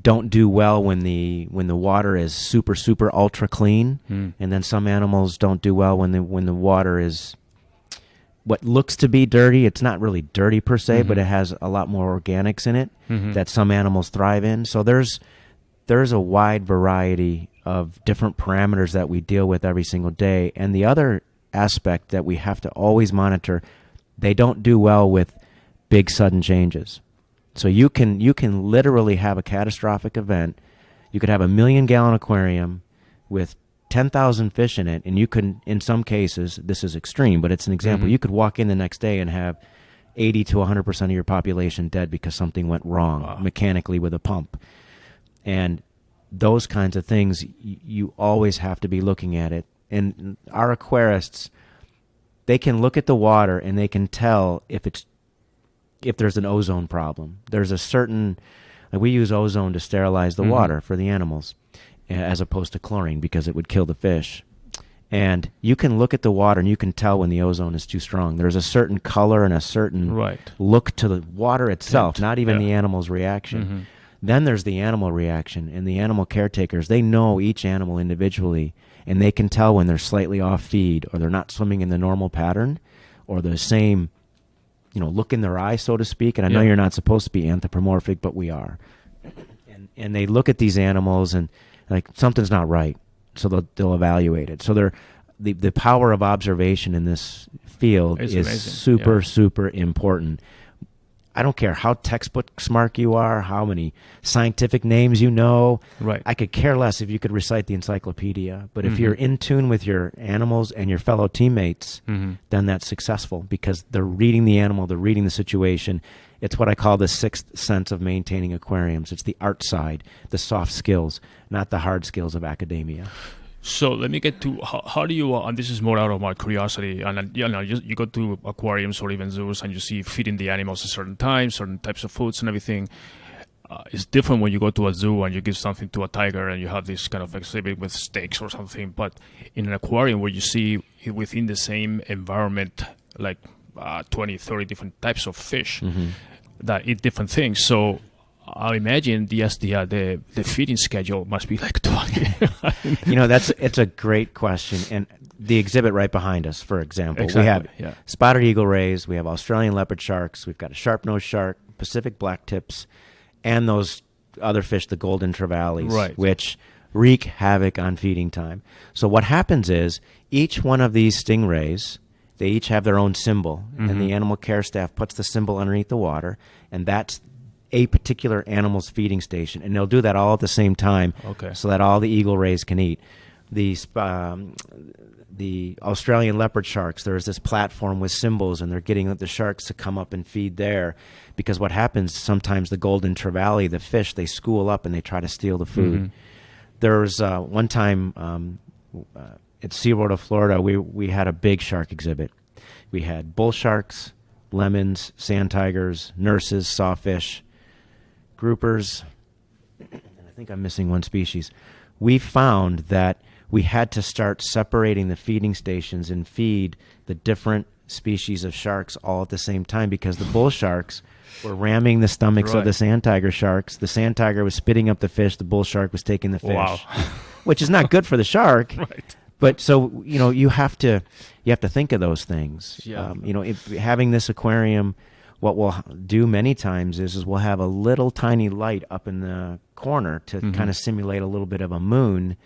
don't do well when the water is super ultra clean, and then some animals don't do well when the water is what looks to be dirty. It's not really dirty per se, but it has a lot more organics in it that some animals thrive in. So there's a wide variety of different parameters that we deal with every single day. And the other aspect that we have to always monitor, they don't do well with big sudden changes. So you can literally have a catastrophic event You could have a 1,000,000-gallon aquarium with 10,000 fish in it, and you could, in some cases, this is extreme, but it's an example, you could walk in the next day and have 80 to 100% of your population dead because something went wrong mechanically with a pump. And those kinds of things, you always have to be looking at it. And our aquarists, they can look at the water and they can tell if there's an ozone problem. There's a certain, we use ozone to sterilize the water for the animals, as opposed to chlorine because it would kill the fish. And you can look at the water and you can tell when the ozone is too strong. There's a certain color and a certain look to the water itself, not even the animal's reaction. Then there's the animal reaction, and the animal caretakers, they know each animal individually, and they can tell when they're slightly off feed, or they're not swimming in the normal pattern, or the same, look in their eye, so to speak. And I know you're not supposed to be anthropomorphic, but we are. And they look at these animals and like something's not right, so they'll evaluate it. So the power of observation in this field is amazing. Super important. I don't care how textbook smart you are, how many scientific names you know.
Right.
I could care less if you could recite the encyclopedia. But if you're in tune with your animals and your fellow teammates, then that's successful because they're reading the animal, they're reading the situation. It's what I call the sixth sense of maintaining aquariums. It's the art side, the soft skills, not the hard skills of academia.
So let me get to how do you, and this is more out of my curiosity, and you go to aquariums or even zoos and you see feeding the animals at certain times, certain types of foods and everything. It's different when you go to a zoo and you give something to a tiger and you have this kind of exhibit with steaks or something. But in an aquarium where you see within the same environment, like 20, 30 different types of fish that eat different things. So I imagine the feeding schedule must be like 20.
It's a great question. And the exhibit right behind us, for example, we have spotted eagle rays, we have Australian leopard sharks, we've got a sharp-nosed shark, Pacific black tips, and those other fish, the golden trevallies, which wreak havoc on feeding time. So what happens is each one of these stingrays, they each have their own symbol, and the animal care staff puts the symbol underneath the water, and that's a particular animal's feeding station, and they'll do that all at the same time, so that all the eagle rays can eat. The Australian leopard sharks, there's this platform with symbols, and they're getting the sharks to come up and feed there, because what happens sometimes, the golden trevally, the fish, they school up and they try to steal the food. There was one time at SeaWorld of Florida, we had a big shark exhibit. We had bull sharks, lemons, sand tigers, nurses, sawfish, groupers, and I think I'm missing one species. We found that we had to start separating the feeding stations and feed the different species of sharks all at the same time, because the bull sharks were ramming the stomachs of the sand tiger sharks. The sand tiger was spitting up the fish. The bull shark was taking the fish, which is not good for the shark. But so, you have to think of those things. Having this aquarium, what we'll do many times is we'll have a little tiny light up in the corner to kind of simulate a little bit of a moon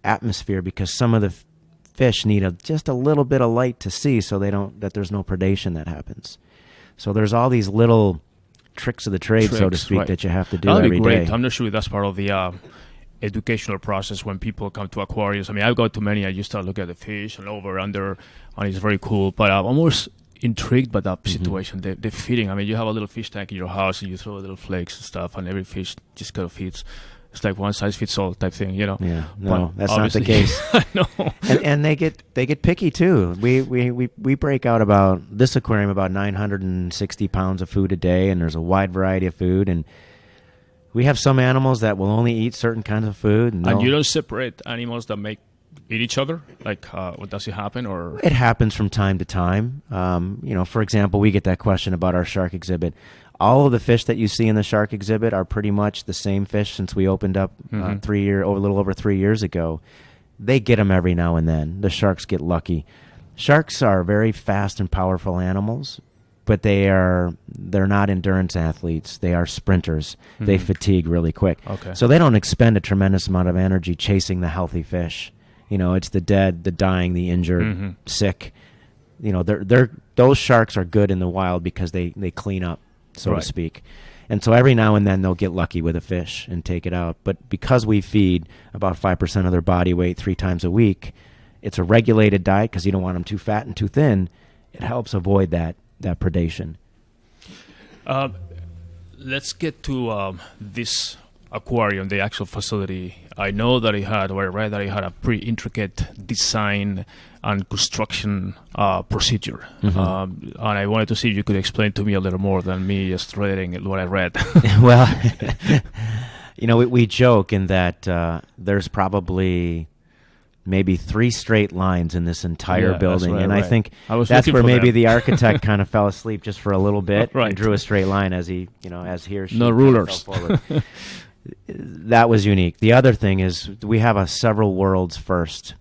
atmosphere, because some of the fish need just a little bit of light to see, so that there's no predation that happens. So there's all these little tricks of the trade, so to speak, that you have to do every day.
I'm not sure if that's part of the educational process when people come to aquariums. I mean, I go to many, I just look at the fish and over, under, and it's very cool. But I'm almost intrigued by that situation, the feeding. I mean, you have a little fish tank in your house and you throw little flakes and stuff, and every fish just kind of feeds. It's like one size fits all type thing, Yeah,
no, that's not the case.
I know.
And they get picky too. We break out about this aquarium about 960 pounds of food a day, and there's a wide variety of food, and we have some animals that will only eat certain kinds of food.
And you don't separate animals that eat each other? Like, what does it happen? Or
it happens from time to time. For example, we get that question about our shark exhibit. All of the fish that you see in the shark exhibit are pretty much the same fish since we opened up a little over 3 years ago. They get them every now and then. The sharks get lucky. Sharks are very fast and powerful animals, but they're not endurance athletes. They are sprinters. They fatigue really quick. So they don't expend a tremendous amount of energy chasing the healthy fish. It's the dead, the dying, the injured, sick. Those sharks are good in the wild because they clean up. so to speak. And so every now and then they'll get lucky with a fish and take it out. But because we feed about 5% of their body weight 3 times a week, it's a regulated diet because you don't want them too fat and too thin. It helps avoid that predation.
Let's get to this aquarium, the actual facility. I know that it had, or I read that it had a pretty intricate design and construction procedure. And I wanted to see if you could explain to me a little more than me just reading what I read.
Well, we joke in that there's probably maybe 3 straight lines in this entire building.
Right,
and
right.
I think that's where maybe the architect kind of fell asleep just for a little bit
Right.
and drew a straight line as he or she
No rulers.
fell forward. That was unique. The other thing is we have several worlds first.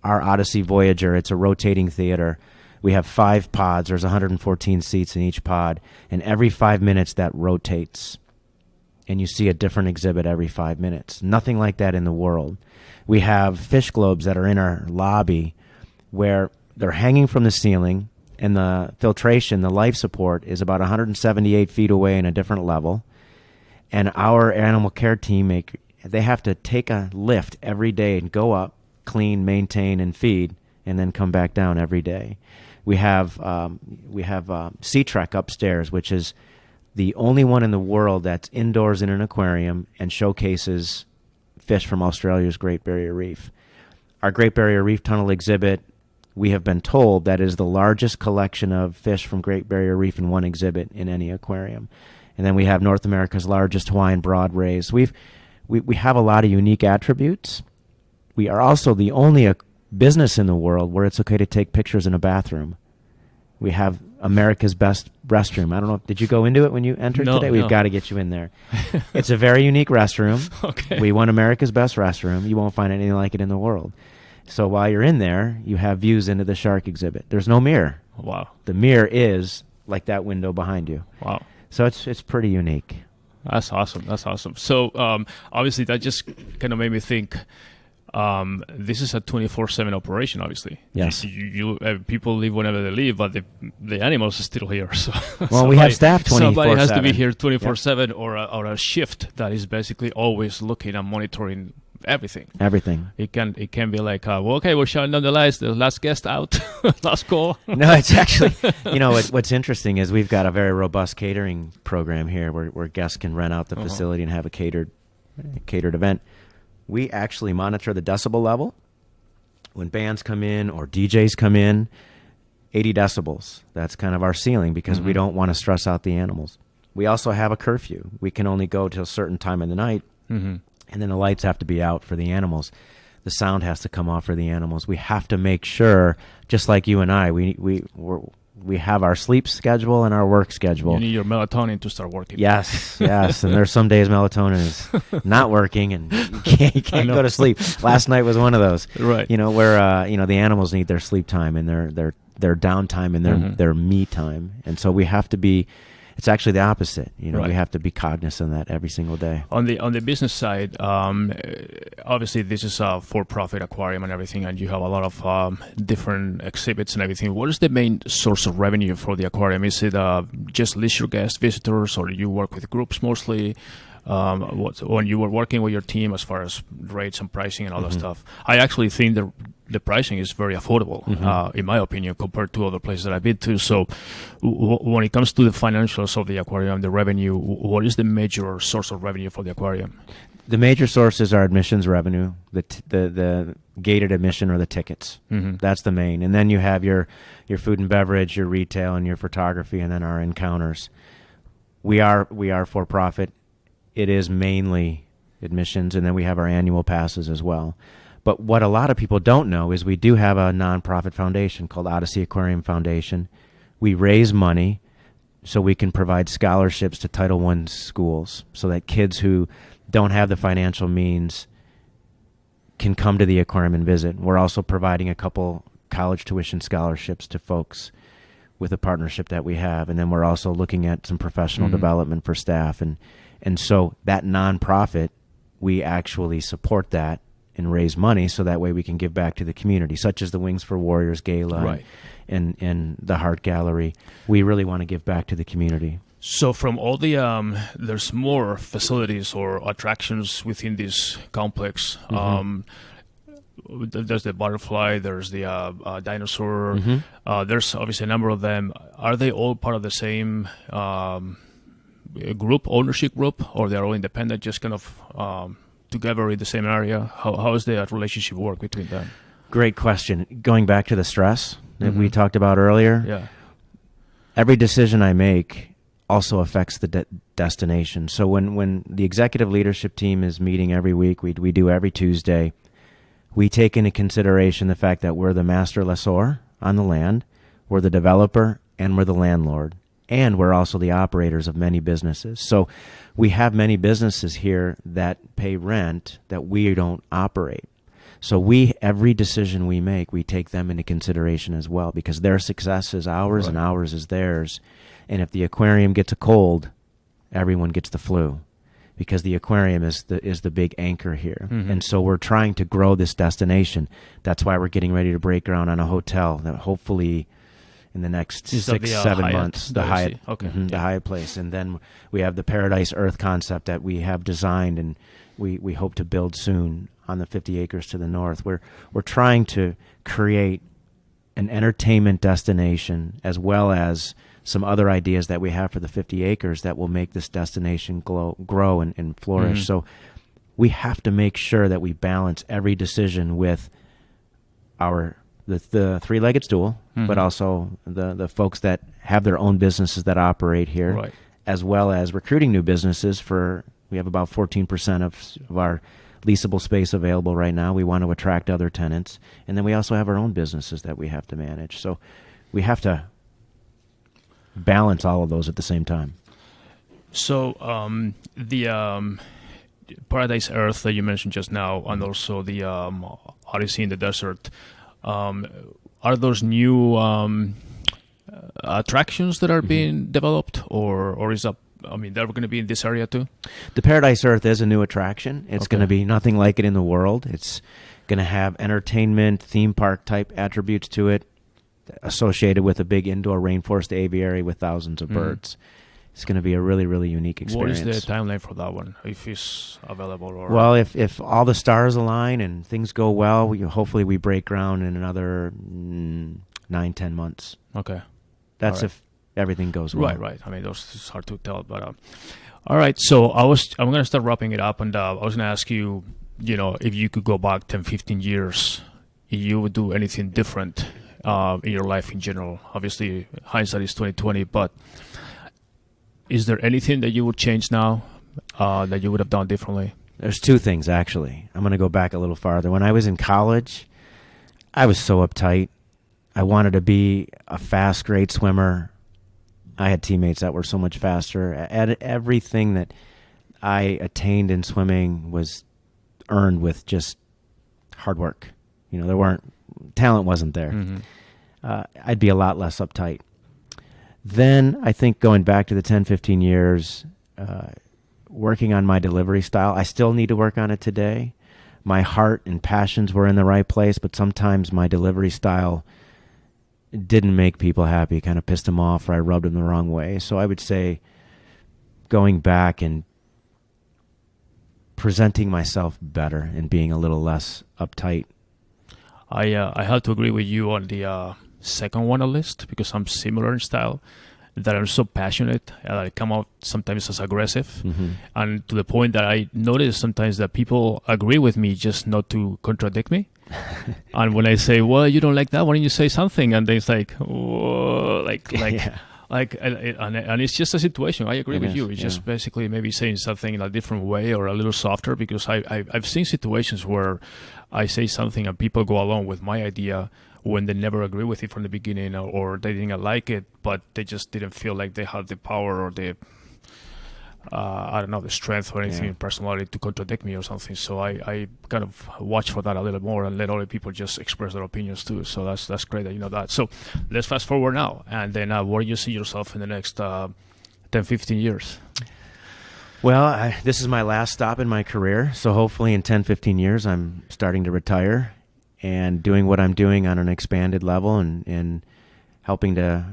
Our Odyssey Voyager, it's a rotating theater. We have 5 pods. There's 114 seats in each pod. And every 5 minutes that rotates. And you see a different exhibit every 5 minutes. Nothing like that in the world. We have fish globes that are in our lobby where they're hanging from the ceiling, and the filtration, the life support, is about 178 feet away in a different level. And our animal care team, they have to take a lift every day and go up, clean, maintain, and feed, and then come back down every day. We have Sea Trek upstairs, which is the only one in the world that's indoors in an aquarium and showcases fish from Australia's Great Barrier Reef. Our Great Barrier Reef Tunnel exhibit, we have been told that is the largest collection of fish from Great Barrier Reef in one exhibit in any aquarium. And then we have North America's largest Hawaiian broad rays. We have a lot of unique attributes. We are also the only business in the world where it's okay to take pictures in a bathroom. We have America's best restroom. I don't know. Did you go into it when you entered today? We've got to get you in there. It's a very unique restroom.
Okay.
We won America's best restroom. You won't find anything like it in the world. So while you're in there, you have views into the shark exhibit. There's no mirror.
Wow.
The mirror is like that window behind you.
Wow.
So it's pretty unique.
That's awesome. That's awesome. So obviously that just kind of made me think. This is a 24/7 operation, obviously.
Yes.
People leave whenever they leave, but the animals are still here. So
well, we have staff 24/7.
Somebody has to be here 24/7, or a shift that is basically always looking and monitoring everything.
Everything.
It can be like, we're shutting down the lights. The last guest out, last call.
No, it's actually, what's interesting is we've got a very robust catering program here where guests can rent out the facility and have a catered event. We actually monitor the decibel level. When bands come in or DJs come in, 80 decibels. That's kind of our ceiling because we don't want to stress out the animals. We also have a curfew. We can only go till a certain time in the night, and then the lights have to be out for the animals. The sound has to come off for the animals. We have to make sure, just like you and I, we have our sleep schedule and our work schedule.
You need your melatonin to start working.
Yes. And there's some days melatonin is not working and you can't go to sleep. Last night was one of those.
Right.
Where the animals need their sleep time and their downtime and their me time. And so we have to be. It's actually the opposite.
Right.
We have to be cognizant of that every single day.
On the business side, obviously this is a for-profit aquarium and everything, and you have a lot of different exhibits and everything. What is the main source of revenue for the aquarium? Is it just leisure guest visitors, or do you work with groups mostly? When you were working with your team as far as rates and pricing and all that stuff, I actually think the pricing is very affordable, in my opinion, compared to other places that I've been to. So when it comes to the financials of the aquarium, the revenue, what is the major source of revenue for the aquarium?
The major sources are admissions revenue, the gated admission or the tickets. That's the main. And then you have your food and beverage, your retail, and your photography, and then our encounters. We are for profit. It is mainly admissions, and then we have our annual passes as well. But what a lot of people don't know is we do have a nonprofit foundation called OdySea Aquarium Foundation. We raise money so we can provide scholarships to Title I schools so that kids who don't have the financial means can come to the aquarium and visit. We're also providing a couple college tuition scholarships to folks with a partnership that we have. And then we're also looking at some professional development for staff. And so that nonprofit, we actually support that and raise money so that way we can give back to the community, such as the Wings for Warriors Gala and the Heart Gallery. We really want to give back to the community.
So from all the there's more facilities or attractions within this complex. There's the butterfly, there's the dinosaur. There's obviously a number of them. Are they all part of the same ownership group, or they're all independent, just kind of together in the same area? How does the relationship work between them?
Great question. Going back to the stress that we talked about earlier, every decision I make also affects the destination. So when the executive leadership team is meeting every week, we do every Tuesday, we take into consideration the fact that we're the master lessor on the land, we're the developer, and we're the landlord. And we're also the operators of many businesses. So we have many businesses here that pay rent that we don't operate. So every decision we make, we take them into consideration as well, because their success is ours and ours is theirs. And if the aquarium gets a cold, everyone gets the flu, because the aquarium is the big anchor here. And so we're trying to grow this destination. That's why we're getting ready to break ground on a hotel that hopefully in the next 6-7 months, the Hyatt, the Hyatt place. And then we have the Paradise Earth concept that we have designed, and we hope to build soon on the 50 acres to the north. We're trying to create an entertainment destination, as well as some other ideas that we have for the 50 acres that will make this destination grow and flourish. So we have to make sure that we balance every decision with the three-legged stool, but also the folks that have their own businesses that operate here, as well as recruiting new businesses. We have about 14% of our leasable space available right now. We want to attract other tenants. And then we also have our own businesses that we have to manage. So we have to balance all of those at the same time.
So the Paradise Earth that you mentioned just now, and also the Odyssey in the Desert, are those new attractions that are being developed, or is that, I mean, they're going to be in this area too?
The Paradise Earth is a new attraction. It's going to be nothing like it in the world. It's going to have entertainment, theme park type attributes to it, associated with a big indoor rainforest aviary with thousands of birds. It's going to be a really, really unique experience.
What is the timeline for that one, if it's available? Or
well, if all the stars align and things go well, hopefully we break ground in another 9-10 months.
Okay.
That's if everything goes well.
Right. I mean, it's hard to tell, but all right. So I'm going to start wrapping it up, and I was going to ask you, if you could go back 10, 15 years, if you would do anything different in your life in general. Obviously, hindsight is 20/20, but is there anything that you would change now that you would have done differently?
There's two things, actually. I'm going to go back a little farther. When I was in college, I was so uptight. I wanted to be a fast, great swimmer. I had teammates that were so much faster. Everything that I attained in swimming was earned with just hard work. Talent wasn't there. I'd be a lot less uptight. Then I think going back to the 10, 15 years, working on my delivery style, I still need to work on it today. My heart and passions were in the right place, but sometimes my delivery style didn't make people happy, kind of pissed them off, or I rubbed them the wrong way. So I would say going back and presenting myself better and being a little less uptight.
I have to agree with you on the second one on the list, because I'm similar in style, that I'm so passionate and I come out sometimes as aggressive, and to the point that I notice sometimes that people agree with me just not to contradict me. And when I say, well, you don't like that, why don't you say something? And it's like, oh, and it's just a situation. I agree with you. It's just basically maybe saying something in a different way or a little softer, because I've seen situations where I say something and people go along with my idea when they never agree with it from the beginning, or they didn't like it, but they just didn't feel like they had the power or the the strength or anything in personality to contradict me or something. So I kind of watch for that a little more and let other people just express their opinions too. So that's great that you know that. So let's fast forward now, and then where do you see yourself in the next 10, 15 years?
Well, this is my last stop in my career, so hopefully in 10, 15 years I'm starting to retire and doing what I'm doing on an expanded level and helping to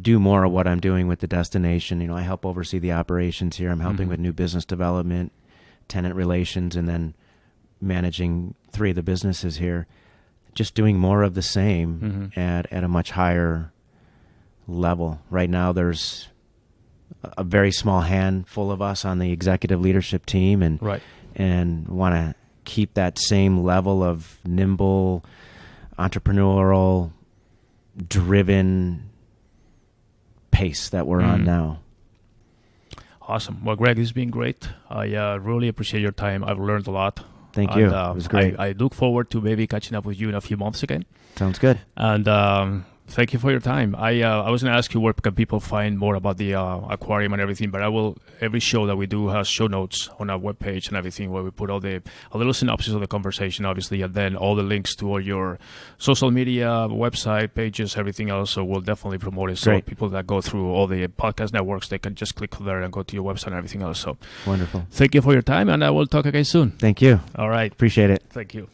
do more of what I'm doing with the destination. You know, I help oversee the operations here. I'm helping with new business development, tenant relations, and then managing 3 of the businesses here. Just doing more of the same at a much higher level. Right now, there's a very small handful of us on the executive leadership team, and want to keep that same level of nimble, entrepreneurial, driven pace that we're on now.
Awesome. Well, Greg, this has been great. I really appreciate your time. I've learned a lot.
Thank you. It was great.
I look forward to maybe catching up with you in a few months again.
Sounds good.
And thank you for your time. I was going to ask you where can people find more about the aquarium and everything, but every show that we do has show notes on our webpage and everything where we put a little synopsis of the conversation, obviously, and then all the links to all your social media, website, pages, everything else. So we'll definitely promote it. So people that go through all the podcast networks, they can just click there and go to your website and everything else. So
wonderful.
Thank you for your time, and I will talk again soon.
Thank you.
All right.
Appreciate it.
Thank you.